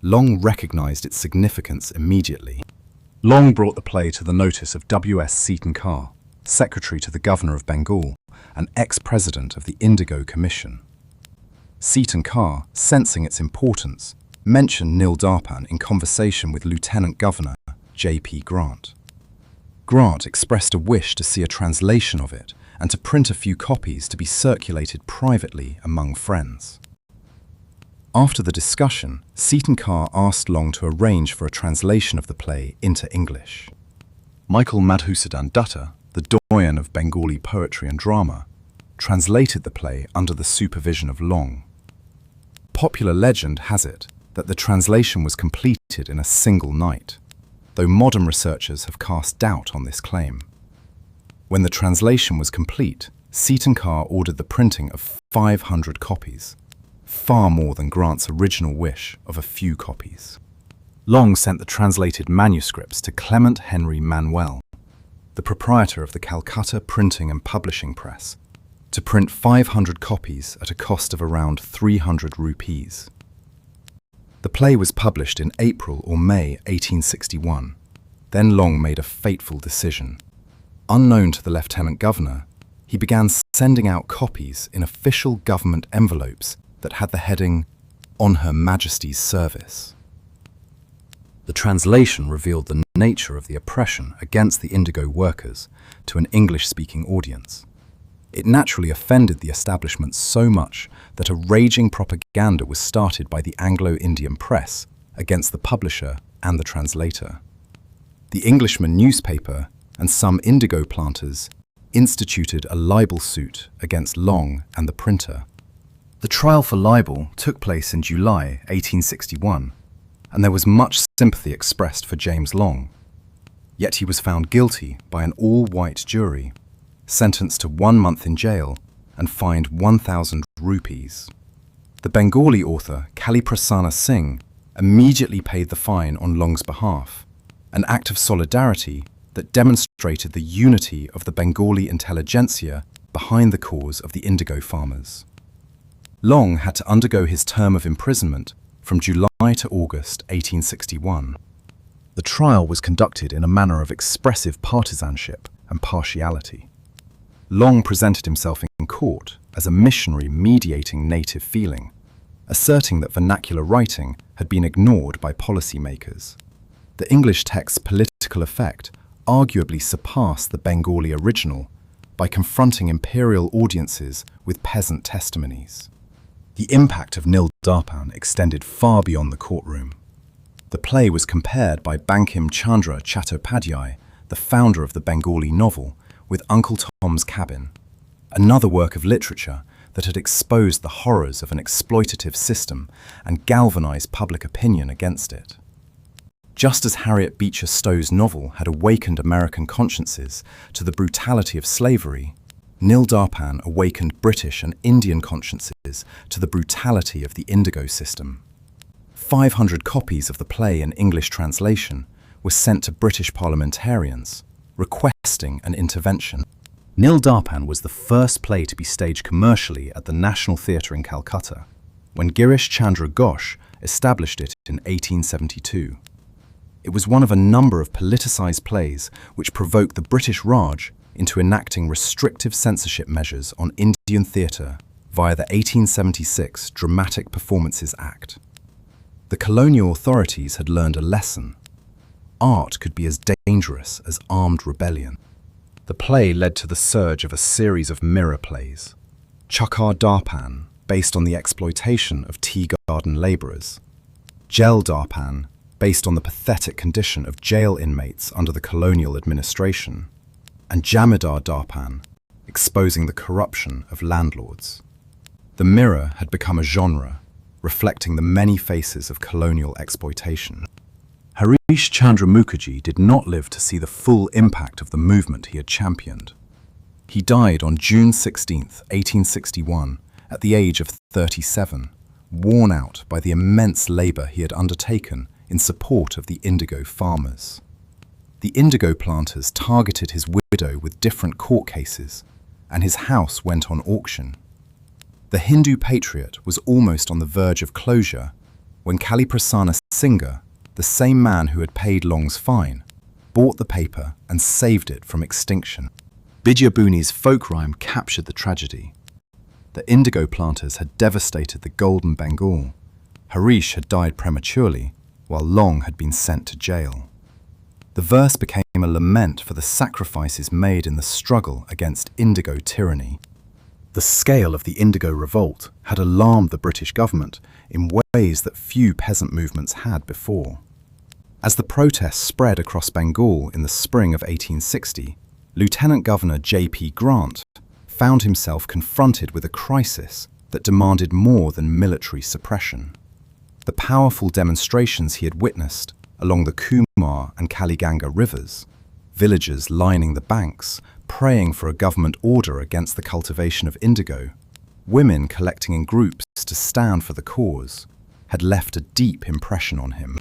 Long recognized its significance immediately. Long brought the play to the notice of W.S. Seton Carr, Secretary to the Governor of Bengal and ex-president of the Indigo Commission. Seton Carr, sensing its importance, mentioned Nil Darpan in conversation with Lieutenant Governor J.P. Grant. Grant expressed a wish to see a translation of it and to print a few copies to be circulated privately among friends. After the discussion, Seton Carr asked Long to arrange for a translation of the play into English. Michael Madhusudan Dutta, the doyen of Bengali poetry and drama, translated the play under the supervision of Long. Popular legend has it that the translation was completed in a single night, though modern researchers have cast doubt on this claim. When the translation was complete, Seton Carr ordered the printing of 500 copies, far more than Grant's original wish of a few copies. Long sent the translated manuscripts to Clement Henry Manuel, the proprietor of the Calcutta Printing and Publishing Press, to print 500 copies at a cost of around 300 rupees. The play was published in April or May 1861. Then Long made a fateful decision. Unknown to the Lieutenant Governor, he began sending out copies in official government envelopes that had the heading, "On Her Majesty's Service." The translation revealed the nature of the oppression against the Indigo workers to an English-speaking audience. It naturally offended the establishment so much that a raging propaganda was started by the Anglo-Indian press against the publisher and the translator. The Englishman newspaper and some indigo planters instituted a libel suit against Long and the printer. The trial for libel took place in July 1861, and there was much sympathy expressed for James Long. Yet he was found guilty by an all-white jury, sentenced to 1 month in jail and fined 1,000 rupees. The Bengali author Kaliprasana Singh immediately paid the fine on Long's behalf, an act of solidarity that demonstrated the unity of the Bengali intelligentsia behind the cause of the indigo farmers. Long had to undergo his term of imprisonment from July to August 1861. The trial was conducted in a manner of expressive partisanship and partiality. Long presented himself in court as a missionary mediating native feeling, asserting that vernacular writing had been ignored by policymakers. The English text's political effect arguably surpassed the Bengali original by confronting imperial audiences with peasant testimonies. The impact of Nil Darpan extended far beyond the courtroom. The play was compared by Bankim Chandra Chattopadhyay, the founder of the Bengali novel, with Uncle Tom's Cabin, another work of literature that had exposed the horrors of an exploitative system and galvanized public opinion against it. Just as Harriet Beecher Stowe's novel had awakened American consciences to the brutality of slavery, Nil Darpan awakened British and Indian consciences to the brutality of the indigo system. 500 copies of the play in English translation were sent to British parliamentarians, requesting an intervention. Nil Darpan was the first play to be staged commercially at the National Theatre in Calcutta, when Girish Chandra Ghosh established it in 1872. It was one of a number of politicized plays which provoked the British Raj into enacting restrictive censorship measures on Indian theatre via the 1876 Dramatic Performances Act. The colonial authorities had learned a lesson. Art could be as dangerous as armed rebellion. The play led to the surge of a series of mirror plays. Chakar Darpan, based on the exploitation of tea garden labourers. Jel Darpan, based on the pathetic condition of jail inmates under the colonial administration. And Jamidar Darpan, exposing the corruption of landlords. The mirror had become a genre, reflecting the many faces of colonial exploitation. Harish Chandra Mukherjee did not live to see the full impact of the movement he had championed. He died on June 16, 1861, at the age of 37, worn out by the immense labour he had undertaken in support of the indigo farmers. The indigo planters targeted his widow with different court cases, and his house went on auction. The Hindu Patriot was almost on the verge of closure when Kaliprasana Singh, the same man who had paid Long's fine, bought the paper and saved it from extinction. Bijabuni's folk rhyme captured the tragedy. The indigo planters had devastated the golden Bengal. Harish had died prematurely, while Long had been sent to jail. The verse became a lament for the sacrifices made in the struggle against indigo tyranny. The scale of the Indigo Revolt had alarmed the British government in ways that few peasant movements had before. As the protests spread across Bengal in the spring of 1860, Lieutenant Governor J.P. Grant found himself confronted with a crisis that demanded more than military suppression. The powerful demonstrations he had witnessed along the Kumar and Kaliganga rivers, villagers lining the banks, praying for a government order against the cultivation of indigo, women collecting in groups to stand for the cause, had left a deep impression on him.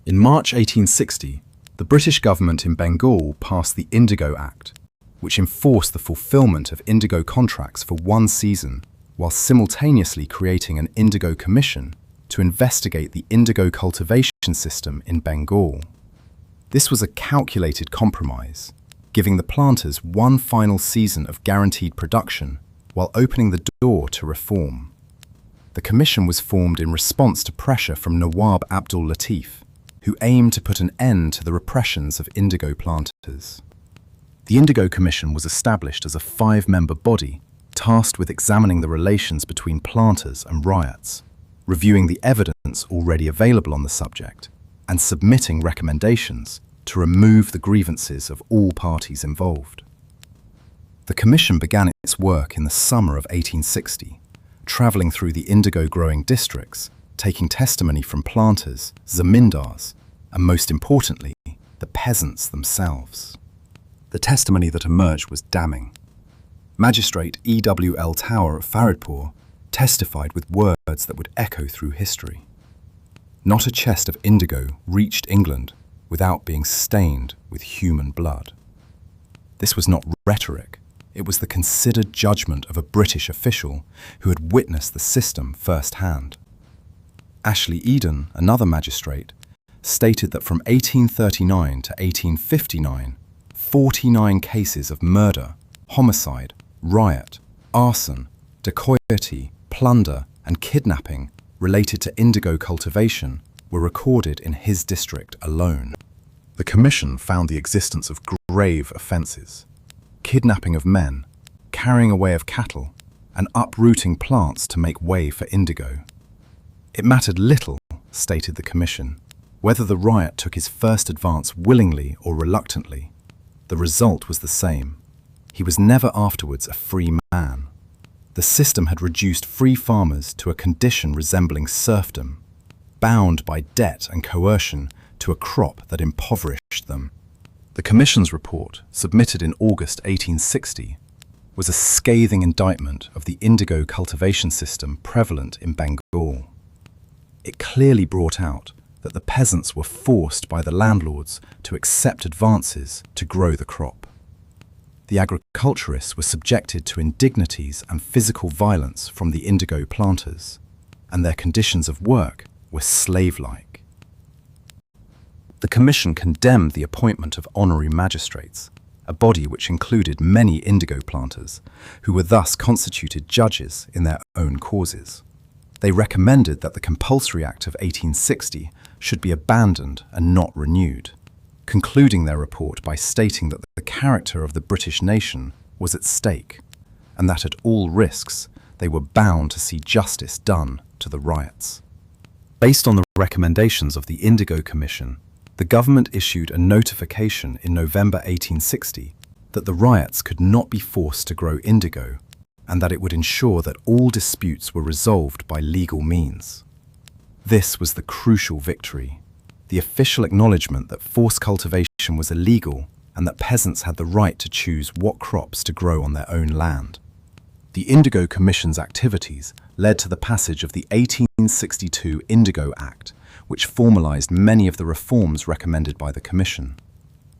In March 1860, the British government in Bengal passed the Indigo Act, which enforced the fulfillment of indigo contracts for one season, while simultaneously creating an Indigo Commission to investigate the indigo cultivation system in Bengal. This was a calculated compromise, giving the planters one final season of guaranteed production while opening the door to reform. The commission was formed in response to pressure from Nawab Abdul Latif, who aimed to put an end to the repressions of indigo planters. The Indigo Commission was established as a 5-member body tasked with examining the relations between planters and riots, reviewing the evidence already available on the subject, and submitting recommendations to remove the grievances of all parties involved. The commission began its work in the summer of 1860, travelling through the indigo-growing districts, taking testimony from planters, zamindars, and most importantly, the peasants themselves. The testimony that emerged was damning. Magistrate E.W.L. Tower of Faridpur testified with words that would echo through history. Not a chest of indigo reached England without being stained with human blood. This was not rhetoric, it was the considered judgment of a British official who had witnessed the system firsthand. Ashley Eden, another magistrate, stated that from 1839 to 1859, 49 cases of murder, homicide, riot, arson, dacoity, plunder, and kidnapping related to indigo cultivation were recorded in his district alone. The commission found the existence of grave offences: kidnapping of men, carrying away of cattle, and uprooting plants to make way for indigo. It mattered little, stated the commission, whether the riot took his first advance willingly or reluctantly. The result was the same. He was never afterwards a free man. The system had reduced free farmers to a condition resembling serfdom, bound by debt and coercion to a crop that impoverished them. The Commission's report, submitted in August 1860, was a scathing indictment of the indigo cultivation system prevalent in Bengal. It clearly brought out that the peasants were forced by the landlords to accept advances to grow the crop. The agriculturists were subjected to indignities and physical violence from the indigo planters, and their conditions of work were slave-like. The Commission condemned the appointment of honorary magistrates, a body which included many indigo planters, who were thus constituted judges in their own causes. They recommended that the Compulsory Act of 1860 should be abandoned and not renewed, concluding their report by stating that the character of the British nation was at stake, and that at all risks they were bound to see justice done to the riots. Based on the recommendations of the Indigo Commission, the government issued a notification in November 1860 that the riots could not be forced to grow indigo, and that it would ensure that all disputes were resolved by legal means. This was the crucial victory, the official acknowledgement that forced cultivation was illegal and that peasants had the right to choose what crops to grow on their own land. The Indigo Commission's activities led to the passage of the 1862 Indigo Act, which formalized many of the reforms recommended by the Commission.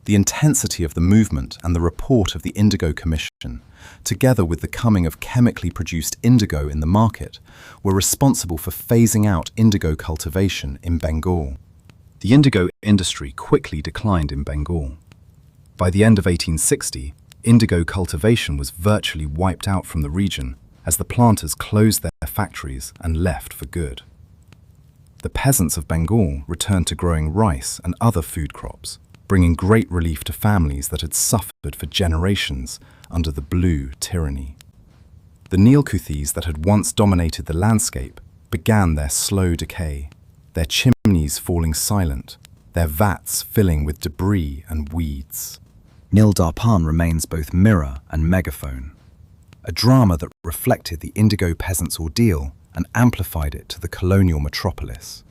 The intensity of the movement and the report of the Indigo Commission, together with the coming of chemically produced indigo in the market, were responsible for phasing out indigo cultivation in Bengal. The indigo industry quickly declined in Bengal. By the end of 1860, indigo cultivation was virtually wiped out from the region as the planters closed their factories and left for good. The peasants of Bengal returned to growing rice and other food crops, bringing great relief to families that had suffered for generations under the blue tyranny. The Neelkuthis that had once dominated the landscape began their slow decay, their chimneys falling silent, their vats filling with debris and weeds. Nil Darpan remains both mirror and megaphone, a drama that reflected the Indigo peasants' ordeal and amplified it to the colonial metropolis.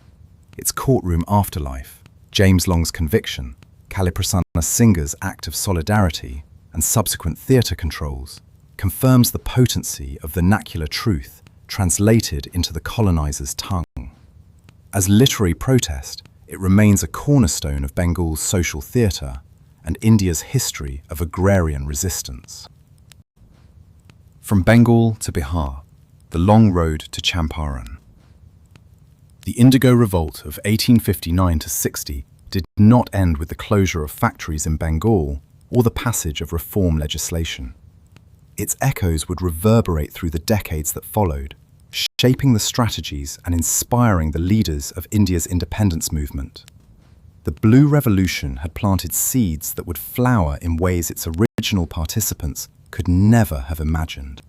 Its courtroom afterlife, James Long's conviction, Kaliprasanna Singha's act of solidarity, and subsequent theatre controls, confirms the potency of vernacular truth translated into the colonizer's tongue. As literary protest, it remains a cornerstone of Bengal's social theatre and India's history of agrarian resistance. From Bengal to Bihar, the long road to Champaran. The Indigo Revolt of 1859–60 did not end with the closure of factories in Bengal or the passage of reform legislation. Its echoes would reverberate through the decades that followed, shaping the strategies and inspiring the leaders of India's independence movement. The Blue Revolution had planted seeds that would flower in ways its original participants could never have imagined.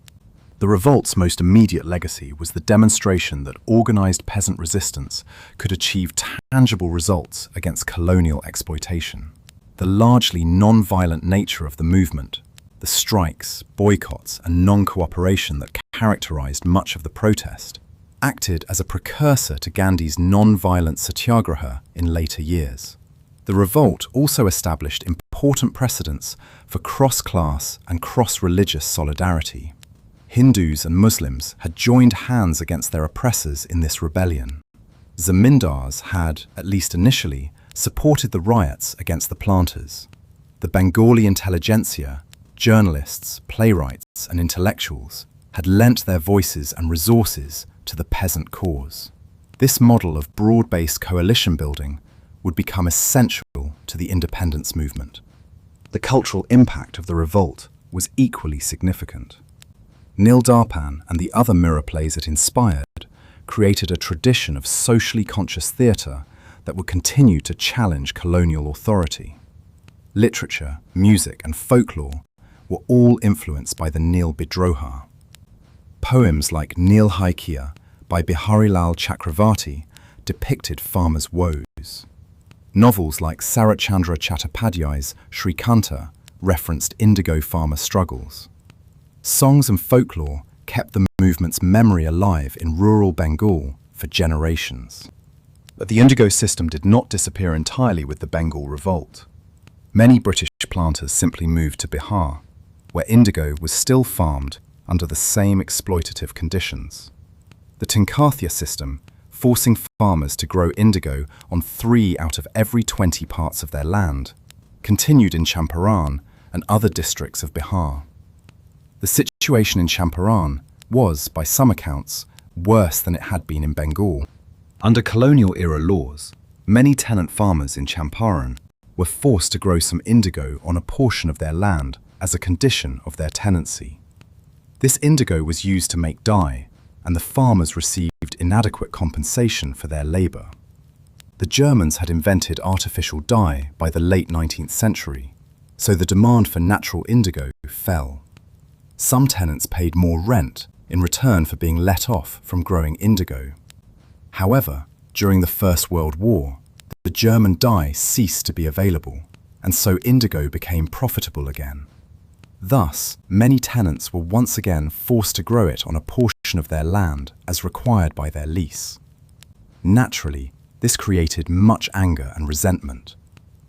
The revolt's most immediate legacy was the demonstration that organized peasant resistance could achieve tangible results against colonial exploitation. The largely non-violent nature of the movement, the strikes, boycotts, and non-cooperation that characterized much of the protest, acted as a precursor to Gandhi's non-violent satyagraha in later years. The revolt also established important precedents for cross-class and cross-religious solidarity. Hindus and Muslims had joined hands against their oppressors in this rebellion. Zamindars had, at least initially, supported the riots against the planters. The Bengali intelligentsia, journalists, playwrights, and intellectuals had lent their voices and resources to the peasant cause. This model of broad-based coalition building would become essential to the independence movement. The cultural impact of the revolt was equally significant. Nil Darpan and the other mirror plays it inspired created a tradition of socially conscious theatre that would continue to challenge colonial authority. Literature, music, and folklore were all influenced by the Nil Bidroha. Poems like Nil Hai Kiya by Biharilal Chakravarti depicted farmers' woes. Novels like Sarat Chandra Chattopadhyay's Shrikanta referenced indigo farmer struggles. Songs and folklore kept the movement's memory alive in rural Bengal for generations. But the indigo system did not disappear entirely with the Bengal Revolt. Many British planters simply moved to Bihar, where indigo was still farmed under the same exploitative conditions. The Tinkathya system, forcing farmers to grow indigo on 3 out of every 20 parts of their land, continued in Champaran and other districts of Bihar. The situation in Champaran was, by some accounts, worse than it had been in Bengal. Under colonial-era laws, many tenant farmers in Champaran were forced to grow some indigo on a portion of their land as a condition of their tenancy. This indigo was used to make dye, and the farmers received inadequate compensation for their labor. The Germans had invented artificial dye by the late 19th century, so the demand for natural indigo fell. Some tenants paid more rent in return for being let off from growing indigo. However, during the First World War, the German dye ceased to be available, and so indigo became profitable again. Thus, many tenants were once again forced to grow it on a portion of their land as required by their lease. Naturally, this created much anger and resentment.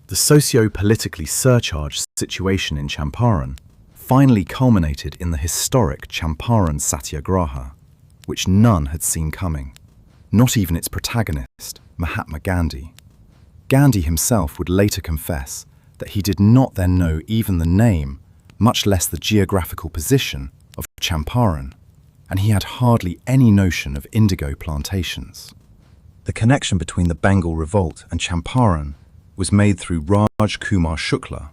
The socio-politically surcharged situation in Champaran finally culminated in the historic Champaran Satyagraha, which none had seen coming, not even its protagonist, Mahatma Gandhi. Gandhi himself would later confess that he did not then know even the name, much less the geographical position, of Champaran, and he had hardly any notion of indigo plantations. The connection between the Bengal Revolt and Champaran was made through Raj Kumar Shukla,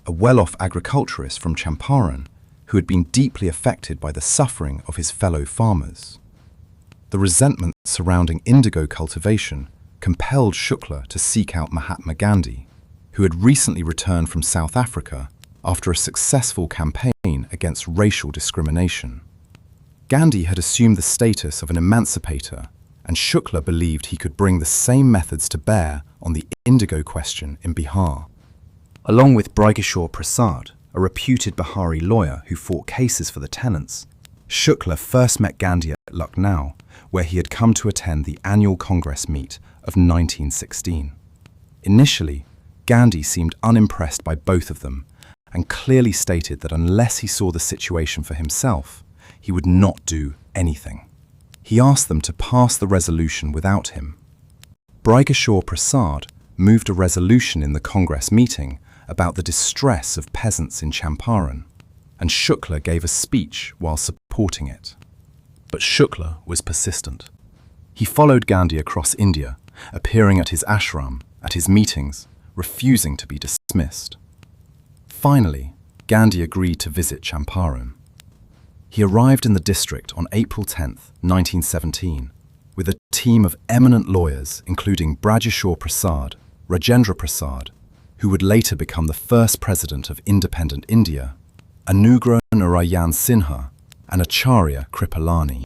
a well-off agriculturist from Champaran who had been deeply affected by the suffering of his fellow farmers. The resentment surrounding indigo cultivation compelled Shukla to seek out Mahatma Gandhi, who had recently returned from South Africa after a successful campaign against racial discrimination. Gandhi had assumed the status of an emancipator and Shukla believed he could bring the same methods to bear on the indigo question in Bihar. Along with Brigeshwar Prasad, a reputed Bihari lawyer who fought cases for the tenants, Shukla first met Gandhi at Lucknow, where he had come to attend the annual Congress meet of 1916. Initially, Gandhi seemed unimpressed by both of them and clearly stated that unless he saw the situation for himself, he would not do anything. He asked them to pass the resolution without him. Brigeshwar Prasad moved a resolution in the Congress meeting about the distress of peasants in Champaran, and Shukla gave a speech while supporting it. But Shukla was persistent. He followed Gandhi across India, appearing at his ashram, at his meetings, refusing to be dismissed. Finally, Gandhi agreed to visit Champaran. He arrived in the district on April 10, 1917, with a team of eminent lawyers including Brigeshwar Prasad, Rajendra Prasad, who would later become the first president of independent India, Anugrah Narayan Sinha, and Acharya Kripalani.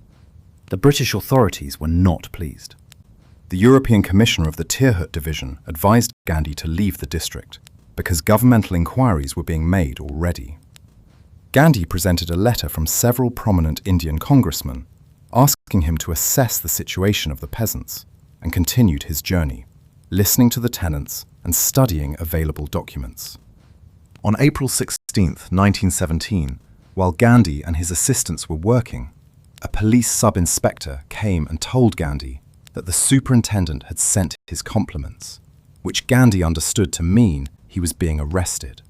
The British authorities were not pleased. The European Commissioner of the Tirhut Division advised Gandhi to leave the district because governmental inquiries were being made already. Gandhi presented a letter from several prominent Indian congressmen asking him to assess the situation of the peasants and continued his journey, listening to the tenants and studying available documents. On April 16, 1917, while Gandhi and his assistants were working, a police sub-inspector came and told Gandhi that the superintendent had sent his compliments, which Gandhi understood to mean he was being arrested.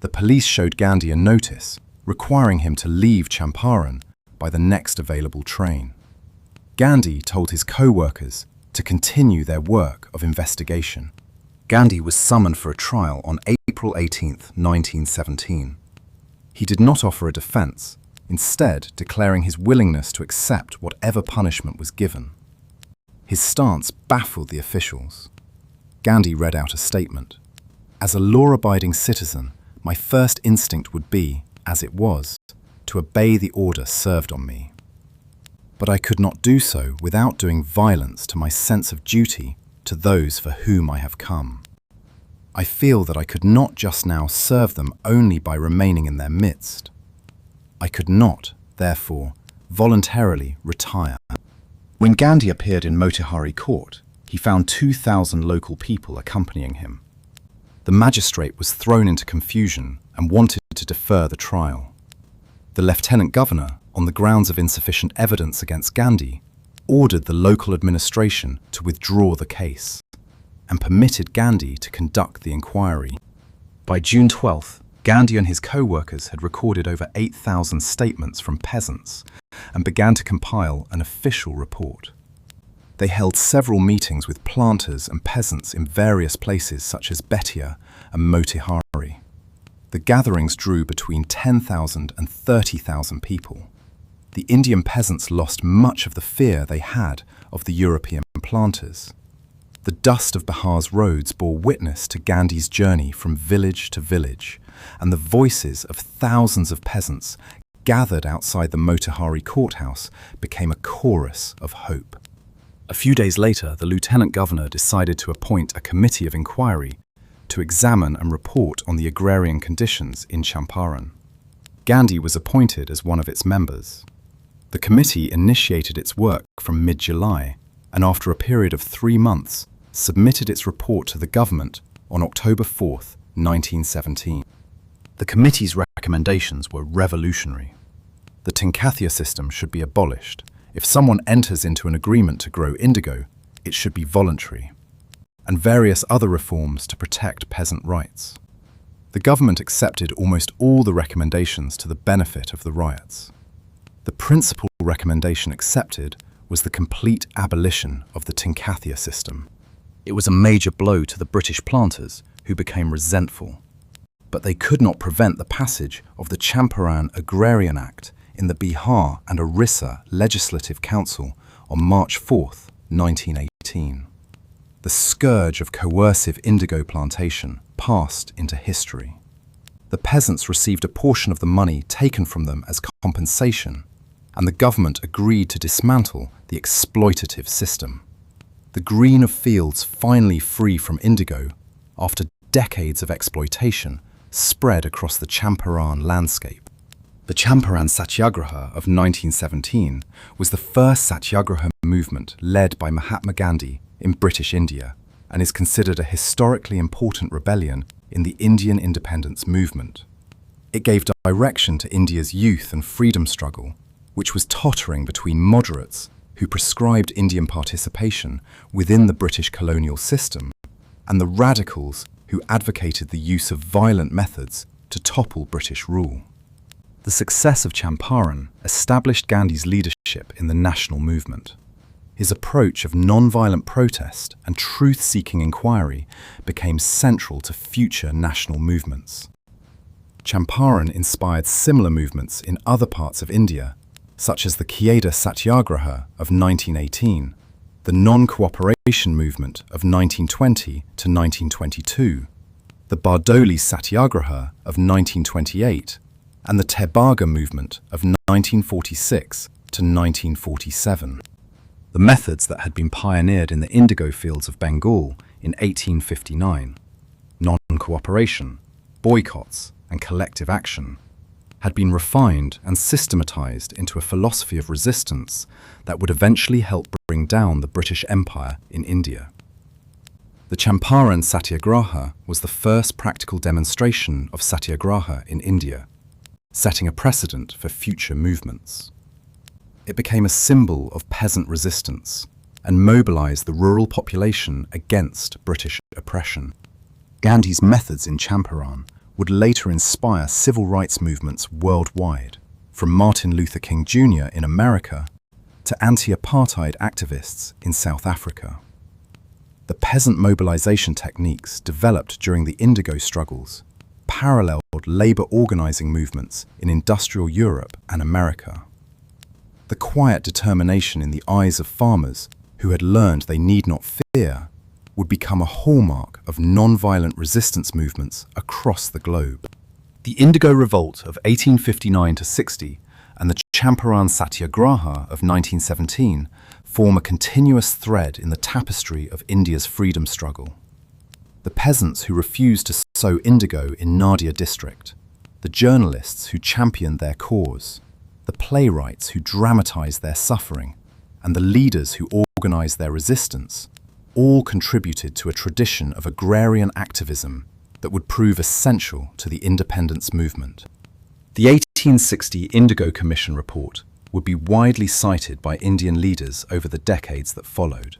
The police showed Gandhi a notice requiring him to leave Champaran by the next available train. Gandhi told his co-workers to continue their work of investigation. Gandhi was summoned for a trial on April 18, 1917. He did not offer a defense, instead declaring his willingness to accept whatever punishment was given. His stance baffled the officials. Gandhi read out a statement. "As a law-abiding citizen, my first instinct would be, as it was, to obey the order served on me. But I could not do so without doing violence to my sense of duty to those for whom I have come. I feel that I could not just now serve them only by remaining in their midst. I could not, therefore, voluntarily retire." When Gandhi appeared in Motihari Court, he found 2,000 local people accompanying him. The magistrate was thrown into confusion and wanted to defer the trial. The lieutenant governor, on the grounds of insufficient evidence against Gandhi, ordered the local administration to withdraw the case and permitted Gandhi to conduct the inquiry. By June 12th, Gandhi and his co-workers had recorded over 8,000 statements from peasants and began to compile an official report. They held several meetings with planters and peasants in various places such as Betia and Motihari. The gatherings drew between 10,000 and 30,000 people. The Indian peasants lost much of the fear they had of the European planters. The dust of Bihar's roads bore witness to Gandhi's journey from village to village, and the voices of thousands of peasants gathered outside the Motihari courthouse became a chorus of hope. A few days later, the lieutenant governor decided to appoint a committee of inquiry to examine and report on the agrarian conditions in Champaran. Gandhi was appointed as one of its members. The committee initiated its work from mid-July, and after a period of 3 months, submitted its report to the government on October 4, 1917. The committee's recommendations were revolutionary. The Tinkathia system should be abolished. If someone enters into an agreement to grow indigo, it should be voluntary, and various other reforms to protect peasant rights. The government accepted almost all the recommendations to the benefit of the riots. The principal recommendation accepted was the complete abolition of the Tinkathia system. It was a major blow to the British planters, who became resentful. But they could not prevent the passage of the Champaran Agrarian Act in the Bihar and Orissa Legislative Council on March 4, 1918. The scourge of coercive indigo plantation passed into history. The peasants received a portion of the money taken from them as compensation, and the government agreed to dismantle the exploitative system. The green of fields finally free from indigo, after decades of exploitation, spread across the Champaran landscape. The Champaran Satyagraha of 1917 was the first Satyagraha movement led by Mahatma Gandhi in British India and is considered a historically important rebellion in the Indian independence movement. It gave direction to India's youth and freedom struggle, which was tottering between moderates who prescribed Indian participation within the British colonial system and the radicals who advocated the use of violent methods to topple British rule. The success of Champaran established Gandhi's leadership in the national movement. His approach of non-violent protest and truth-seeking inquiry became central to future national movements. Champaran inspired similar movements in other parts of India, such as the Quetta Satyagraha of 1918, the non-cooperation movement of 1920 to 1922, the Bardoli Satyagraha of 1928, and the Tebaga movement of 1946 to 1947. The methods that had been pioneered in the indigo fields of Bengal in 1859, non-cooperation, boycotts, and collective action, had been refined and systematized into a philosophy of resistance that would eventually help bring down the British Empire in India. The Champaran Satyagraha was the first practical demonstration of Satyagraha in India, setting a precedent for future movements. It became a symbol of peasant resistance and mobilized the rural population against British oppression. Gandhi's methods in Champaran would later inspire civil rights movements worldwide, from Martin Luther King Jr. in America to anti-apartheid activists in South Africa. The peasant mobilization techniques developed during the Indigo struggles paralleled labor organizing movements in industrial Europe and America. The quiet determination in the eyes of farmers who had learned they need not fear would become a hallmark of non-violent resistance movements across the globe. The Indigo Revolt of 1859–60 and the Champaran Satyagraha of 1917 form a continuous thread in the tapestry of India's freedom struggle. The peasants who refused to sow indigo in Nadia district, the journalists who championed their cause, the playwrights who dramatized their suffering, and the leaders who organized their resistance, all contributed to a tradition of agrarian activism that would prove essential to the independence movement. The 1860 Indigo Commission report would be widely cited by Indian leaders over the decades that followed.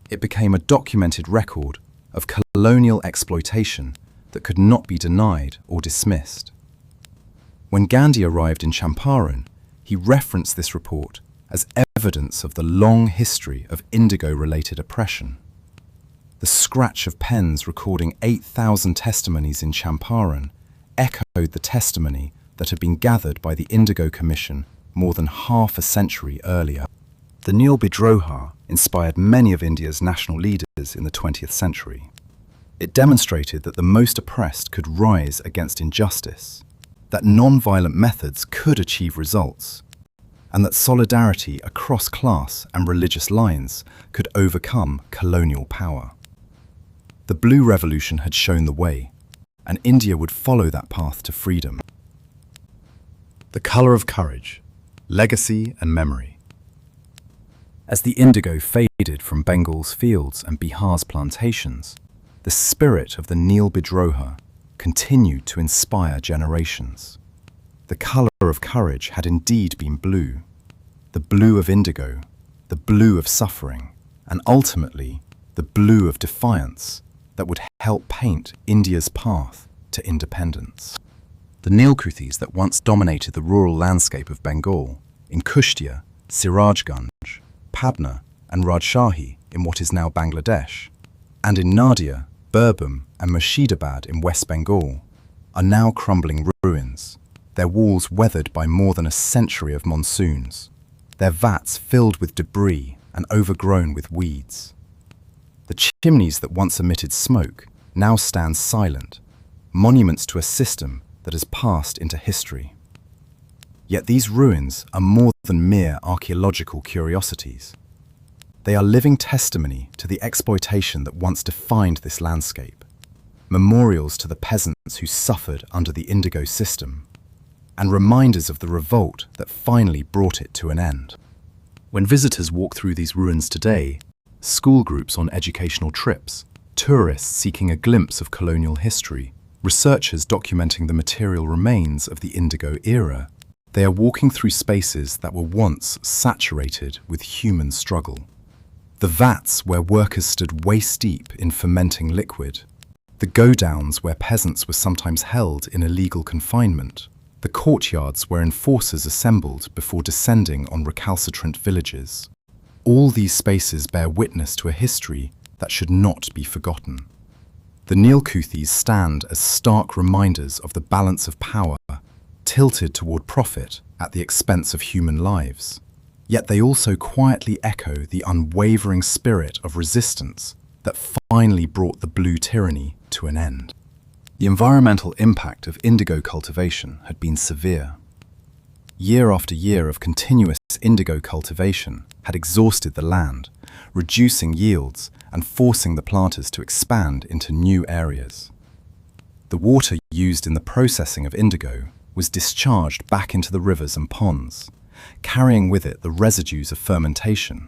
It became a documented record of colonial exploitation that could not be denied or dismissed. When Gandhi arrived in Champaran, he referenced this report as evidence of the long history of indigo-related oppression. The scratch of pens recording 8,000 testimonies in Champaran echoed the testimony that had been gathered by the Indigo Commission more than half a century earlier. The Neel Bidroha inspired many of India's national leaders in the 20th century. It demonstrated that the most oppressed could rise against injustice, that non-violent methods could achieve results, and that solidarity across class and religious lines could overcome colonial power. The Blue Revolution had shown the way, and India would follow that path to freedom. The colour of courage, legacy and memory. As the indigo faded from Bengal's fields and Bihar's plantations, the spirit of the Neel Bidroha continued to inspire generations. The colour of courage had indeed been blue, the blue of indigo, the blue of suffering, and ultimately the blue of defiance that would help paint India's path to independence. The Neelkuthis that once dominated the rural landscape of Bengal, in Kushtia, Sirajganj, Pabna and Rajshahi in what is now Bangladesh, and in Nadia, Birbhum and Murshidabad in West Bengal, are now crumbling ruins, their walls weathered by more than a century of monsoons, their vats filled with debris and overgrown with weeds. The chimneys that once emitted smoke now stand silent, monuments to a system that has passed into history. Yet these ruins are more than mere archaeological curiosities. They are living testimony to the exploitation that once defined this landscape, memorials to the peasants who suffered under the Indigo system, and reminders of the revolt that finally brought it to an end. When visitors walk through these ruins today, school groups on educational trips, tourists seeking a glimpse of colonial history, researchers documenting the material remains of the Indigo era, they are walking through spaces that were once saturated with human struggle. The vats where workers stood waist-deep in fermenting liquid, the go-downs where peasants were sometimes held in illegal confinement, the courtyards where enforcers assembled before descending on recalcitrant villages. All these spaces bear witness to a history that should not be forgotten. The Nilkuthis stand as stark reminders of the balance of power tilted toward profit at the expense of human lives. Yet they also quietly echo the unwavering spirit of resistance that finally brought the blue tyranny to an end. The environmental impact of indigo cultivation had been severe. Year after year of continuous indigo cultivation had exhausted the land, reducing yields and forcing the planters to expand into new areas. The water used in the processing of indigo was discharged back into the rivers and ponds, carrying with it the residues of fermentation,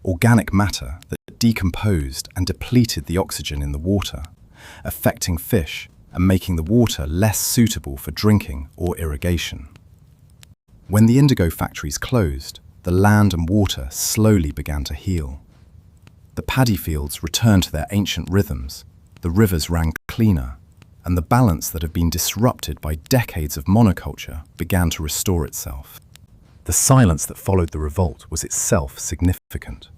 organic matter that decomposed and depleted the oxygen in the water, affecting fish and making the water less suitable for drinking or irrigation. When the indigo factories closed, the land and water slowly began to heal. The paddy fields returned to their ancient rhythms, the rivers ran cleaner, and the balance that had been disrupted by decades of monoculture began to restore itself. The silence that followed the revolt was itself significant.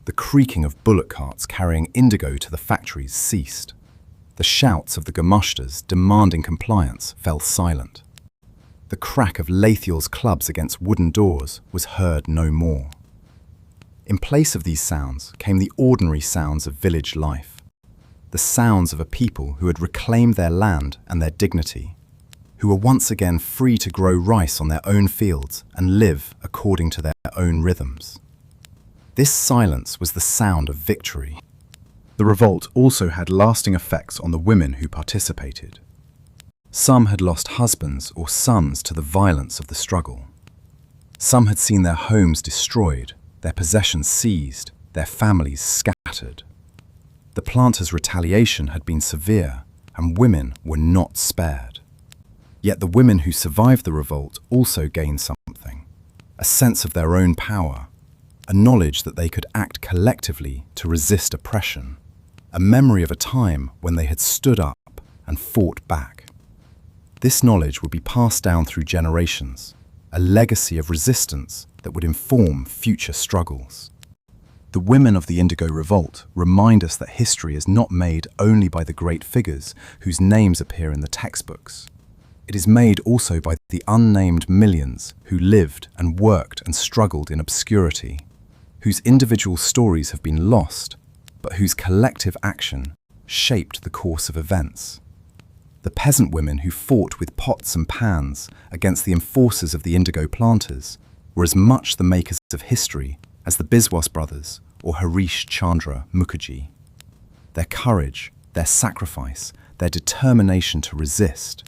The creaking of bullock carts carrying indigo to the factories ceased. The shouts of the Gamushtas demanding compliance fell silent. The crack of Lathiel's clubs against wooden doors was heard no more. In place of these sounds came the ordinary sounds of village life, the sounds of a people who had reclaimed their land and their dignity, who were once again free to grow rice on their own fields and live according to their own rhythms. This silence was the sound of victory. The revolt also had lasting effects on the women who participated. Some had lost husbands or sons to the violence of the struggle. Some had seen their homes destroyed, their possessions seized, their families scattered. The planters' retaliation had been severe, and women were not spared. Yet the women who survived the revolt also gained something, a sense of their own power, a knowledge that they could act collectively to resist oppression, a memory of a time when they had stood up and fought back. This knowledge would be passed down through generations, a legacy of resistance that would inform future struggles. The women of the Indigo Revolt remind us that history is not made only by the great figures whose names appear in the textbooks. It is made also by the unnamed millions who lived and worked and struggled in obscurity, whose individual stories have been lost, but whose collective action shaped the course of events. The peasant women who fought with pots and pans against the enforcers of the indigo planters were as much the makers of history as the Biswas brothers or Harish Chandra Mukherjee. Their courage, their sacrifice, their determination to resist,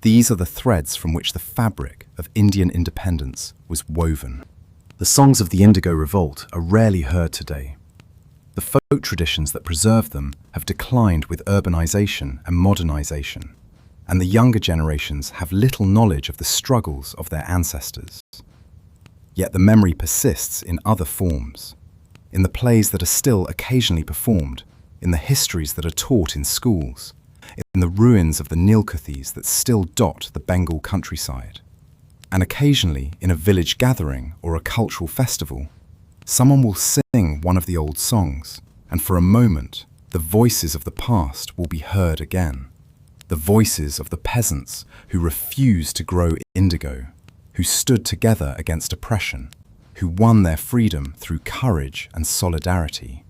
these are the threads from which the fabric of Indian independence was woven. The songs of the Indigo Revolt are rarely heard today. The folk traditions that preserve them have declined with urbanization and modernization, and the younger generations have little knowledge of the struggles of their ancestors. Yet the memory persists in other forms, in the plays that are still occasionally performed, in the histories that are taught in schools, in the ruins of the Nilkuthis that still dot the Bengal countryside. And occasionally, in a village gathering or a cultural festival, someone will sing one of the old songs, and for a moment, the voices of the past will be heard again. The voices of the peasants who refused to grow indigo, who stood together against oppression, who won their freedom through courage and solidarity.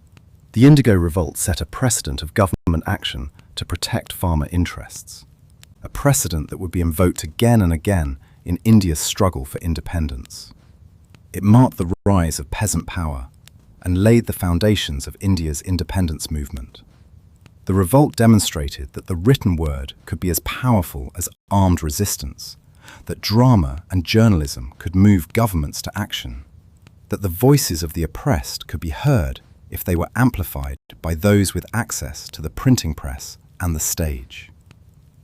The Indigo Revolt set a precedent of government action to protect farmer interests, a precedent that would be invoked again and again in India's struggle for independence. It marked the rise of peasant power and laid the foundations of India's independence movement. The revolt demonstrated that the written word could be as powerful as armed resistance, that drama and journalism could move governments to action, that the voices of the oppressed could be heard if they were amplified by those with access to the printing press and the stage.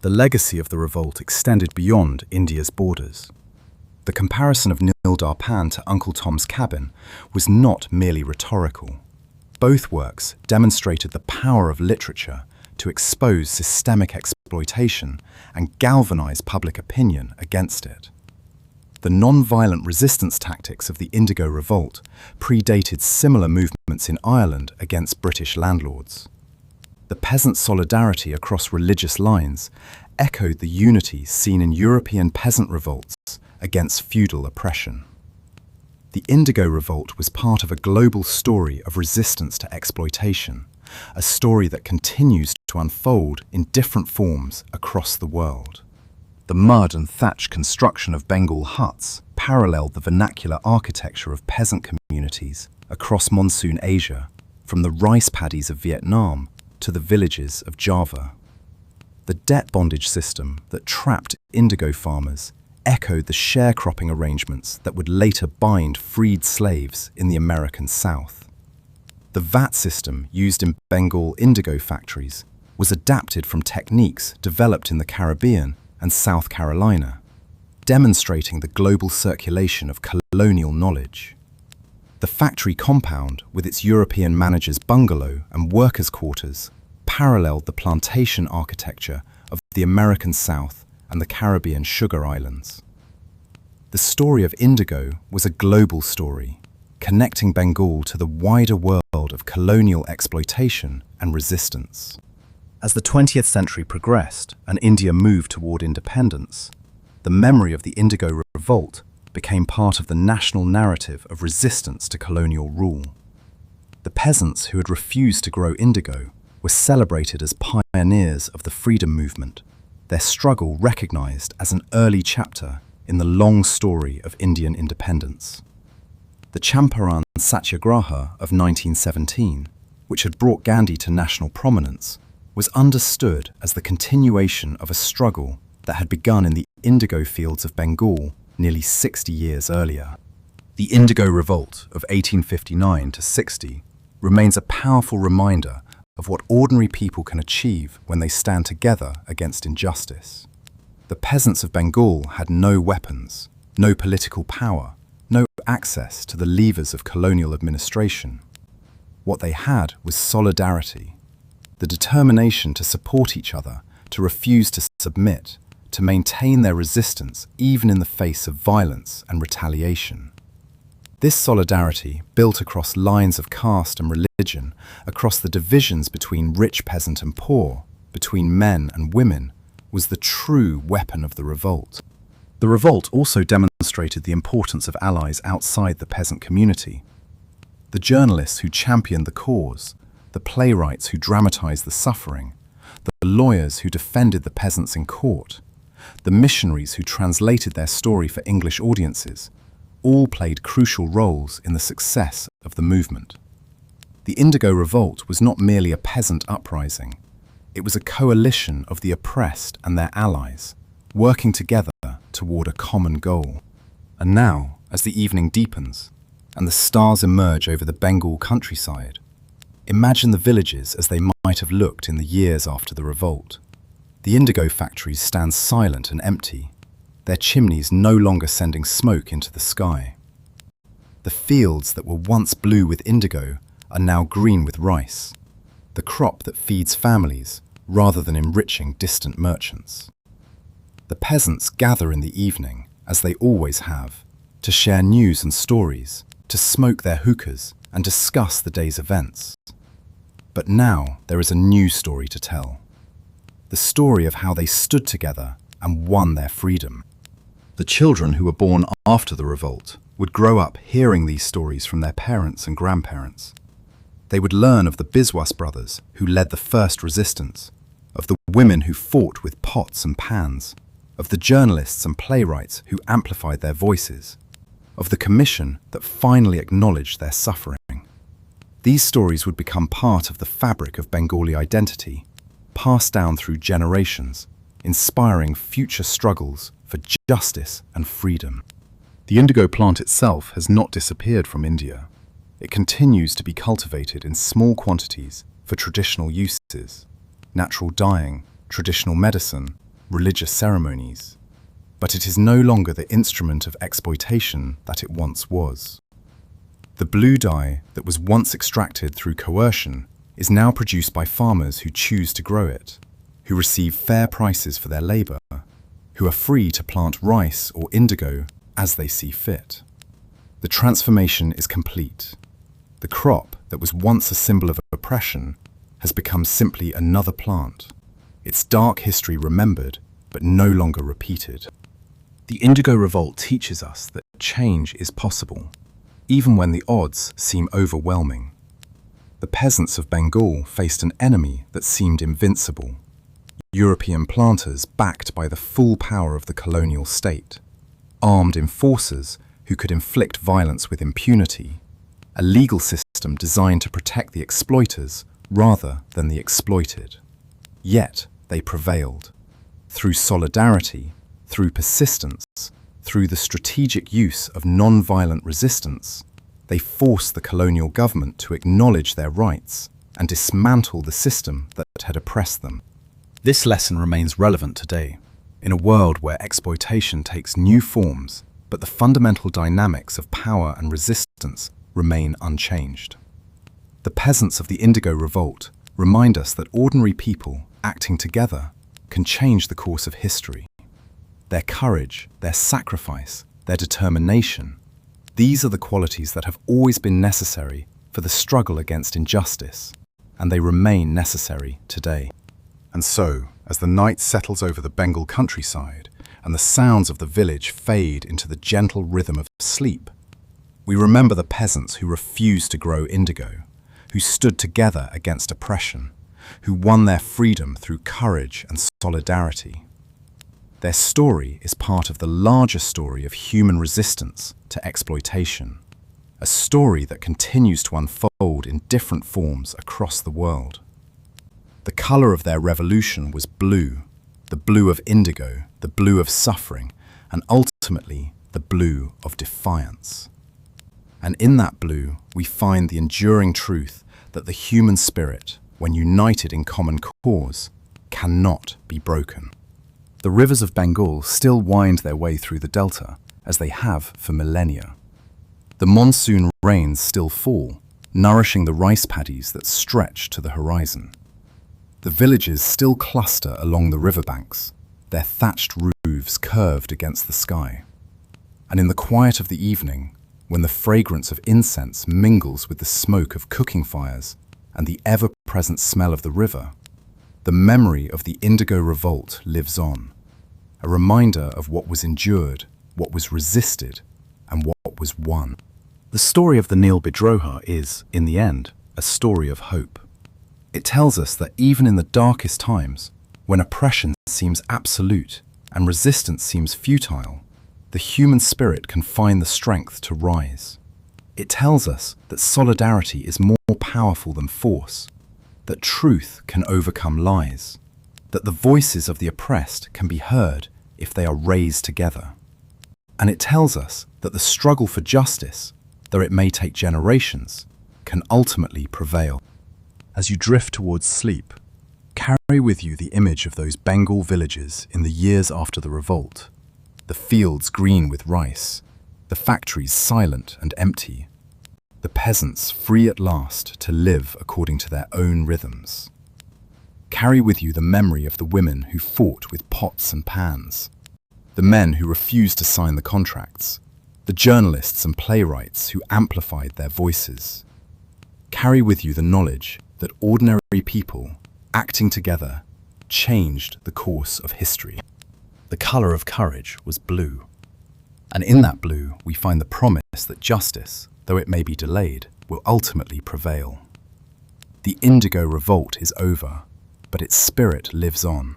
The legacy of the revolt extended beyond India's borders. The comparison of Nildar Pan to Uncle Tom's Cabin was not merely rhetorical. Both works demonstrated the power of literature to expose systemic exploitation and galvanize public opinion against it. The non-violent resistance tactics of the Indigo Revolt predated similar movements in Ireland against British landlords. The peasant solidarity across religious lines echoed the unity seen in European peasant revolts against feudal oppression. The Indigo Revolt was part of a global story of resistance to exploitation, a story that continues to unfold in different forms across the world. The mud and thatch construction of Bengal huts paralleled the vernacular architecture of peasant communities across monsoon Asia, from the rice paddies of Vietnam to the villages of Java. The debt bondage system that trapped indigo farmers echoed the sharecropping arrangements that would later bind freed slaves in the American South. The VAT system used in Bengal indigo factories was adapted from techniques developed in the Caribbean and South Carolina, demonstrating the global circulation of colonial knowledge. The factory compound, with its European managers' bungalow and workers' quarters, paralleled the plantation architecture of the American South and the Caribbean sugar islands. The story of indigo was a global story, connecting Bengal to the wider world of colonial exploitation and resistance. As the 20th century progressed and India moved toward independence, the memory of the Indigo Revolt became part of the national narrative of resistance to colonial rule. The peasants who had refused to grow indigo were celebrated as pioneers of the freedom movement, their struggle recognized as an early chapter in the long story of Indian independence. The Champaran Satyagraha of 1917, which had brought Gandhi to national prominence, was understood as the continuation of a struggle that had begun in the indigo fields of Bengal nearly 60 years earlier. The Indigo Revolt of 1859 to 60 remains a powerful reminder of what ordinary people can achieve when they stand together against injustice. The peasants of Bengal had no weapons, no political power, no access to the levers of colonial administration. What they had was solidarity, the determination to support each other, to refuse to submit, to maintain their resistance even in the face of violence and retaliation. This solidarity, built across lines of caste and religion, across the divisions between rich peasant and poor, between men and women, was the true weapon of the revolt. The revolt also demonstrated the importance of allies outside the peasant community. The journalists who championed the cause, the playwrights who dramatized the suffering, the lawyers who defended the peasants in court, the missionaries who translated their story for English audiences, all played crucial roles in the success of the movement. The Indigo Revolt was not merely a peasant uprising. It was a coalition of the oppressed and their allies, working together toward a common goal. And now, as the evening deepens and the stars emerge over the Bengal countryside, imagine the villages as they might have looked in the years after the revolt. The indigo factories stand silent and empty, their chimneys no longer sending smoke into the sky. The fields that were once blue with indigo are now green with rice, the crop that feeds families rather than enriching distant merchants. The peasants gather in the evening, as they always have, to share news and stories, to smoke their hookahs and discuss the day's events. But now there is a new story to tell. The story of how they stood together and won their freedom. The children who were born after the revolt would grow up hearing these stories from their parents and grandparents. They would learn of the Biswas brothers who led the first resistance, of the women who fought with pots and pans, of the journalists and playwrights who amplified their voices, of the commission that finally acknowledged their suffering. These stories would become part of the fabric of Bengali identity, passed down through generations, inspiring future struggles for justice and freedom. The indigo plant itself has not disappeared from India. It continues to be cultivated in small quantities for traditional uses, natural dyeing, traditional medicine, religious ceremonies. But it is no longer the instrument of exploitation that it once was. The blue dye that was once extracted through coercion is now produced by farmers who choose to grow it, who receive fair prices for their labor, who are free to plant rice or indigo as they see fit. The transformation is complete. The crop that was once a symbol of oppression has become simply another plant, its dark history remembered but no longer repeated. The Indigo Revolt teaches us that change is possible, even when the odds seem overwhelming. The peasants of Bengal faced an enemy that seemed invincible. European planters backed by the full power of the colonial state, armed enforcers who could inflict violence with impunity, a legal system designed to protect the exploiters rather than the exploited. Yet they prevailed. Through solidarity, through persistence, through the strategic use of non-violent resistance, they forced the colonial government to acknowledge their rights and dismantle the system that had oppressed them. This lesson remains relevant today, in a world where exploitation takes new forms, but the fundamental dynamics of power and resistance remain unchanged. The peasants of the Indigo Revolt remind us that ordinary people acting together can change the course of history. Their courage, their sacrifice, their determination, these are the qualities that have always been necessary for the struggle against injustice, and they remain necessary today. And so, as the night settles over the Bengal countryside and the sounds of the village fade into the gentle rhythm of sleep, we remember the peasants who refused to grow indigo, who stood together against oppression, who won their freedom through courage and solidarity. Their story is part of the larger story of human resistance to exploitation, a story that continues to unfold in different forms across the world. The color of their revolution was blue, the blue of indigo, the blue of suffering, and ultimately the blue of defiance. And in that blue, we find the enduring truth that the human spirit, when united in common cause, cannot be broken. The rivers of Bengal still wind their way through the delta, as they have for millennia. The monsoon rains still fall, nourishing the rice paddies that stretch to the horizon. The villages still cluster along the riverbanks, their thatched roofs curved against the sky. And in the quiet of the evening, when the fragrance of incense mingles with the smoke of cooking fires and the ever-present smell of the river, the memory of the Indigo Revolt lives on, a reminder of what was endured, what was resisted, and what was won. The story of the Neel Bidroha is, in the end, a story of hope. It tells us that even in the darkest times, when oppression seems absolute and resistance seems futile, the human spirit can find the strength to rise. It tells us that solidarity is more powerful than force, that truth can overcome lies, that the voices of the oppressed can be heard if they are raised together. And it tells us that the struggle for justice, though it may take generations, can ultimately prevail. As you drift towards sleep, carry with you the image of those Bengal villages in the years after the revolt, the fields green with rice, the factories silent and empty, the peasants free at last to live according to their own rhythms. Carry with you the memory of the women who fought with pots and pans, the men who refused to sign the contracts, the journalists and playwrights who amplified their voices. Carry with you the knowledge that ordinary people, acting together, changed the course of history. The color of courage was blue, and in that blue we find the promise that justice, though it may be delayed, will ultimately prevail. The Indigo Revolt is over, but its spirit lives on.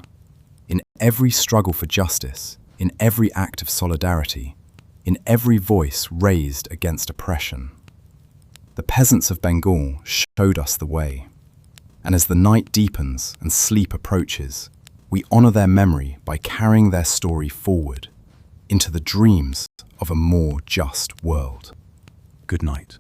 In every struggle for justice, in every act of solidarity, in every voice raised against oppression. The peasants of Bengal showed us the way. And as the night deepens and sleep approaches, we honor their memory by carrying their story forward into the dreams of a more just world. Good night.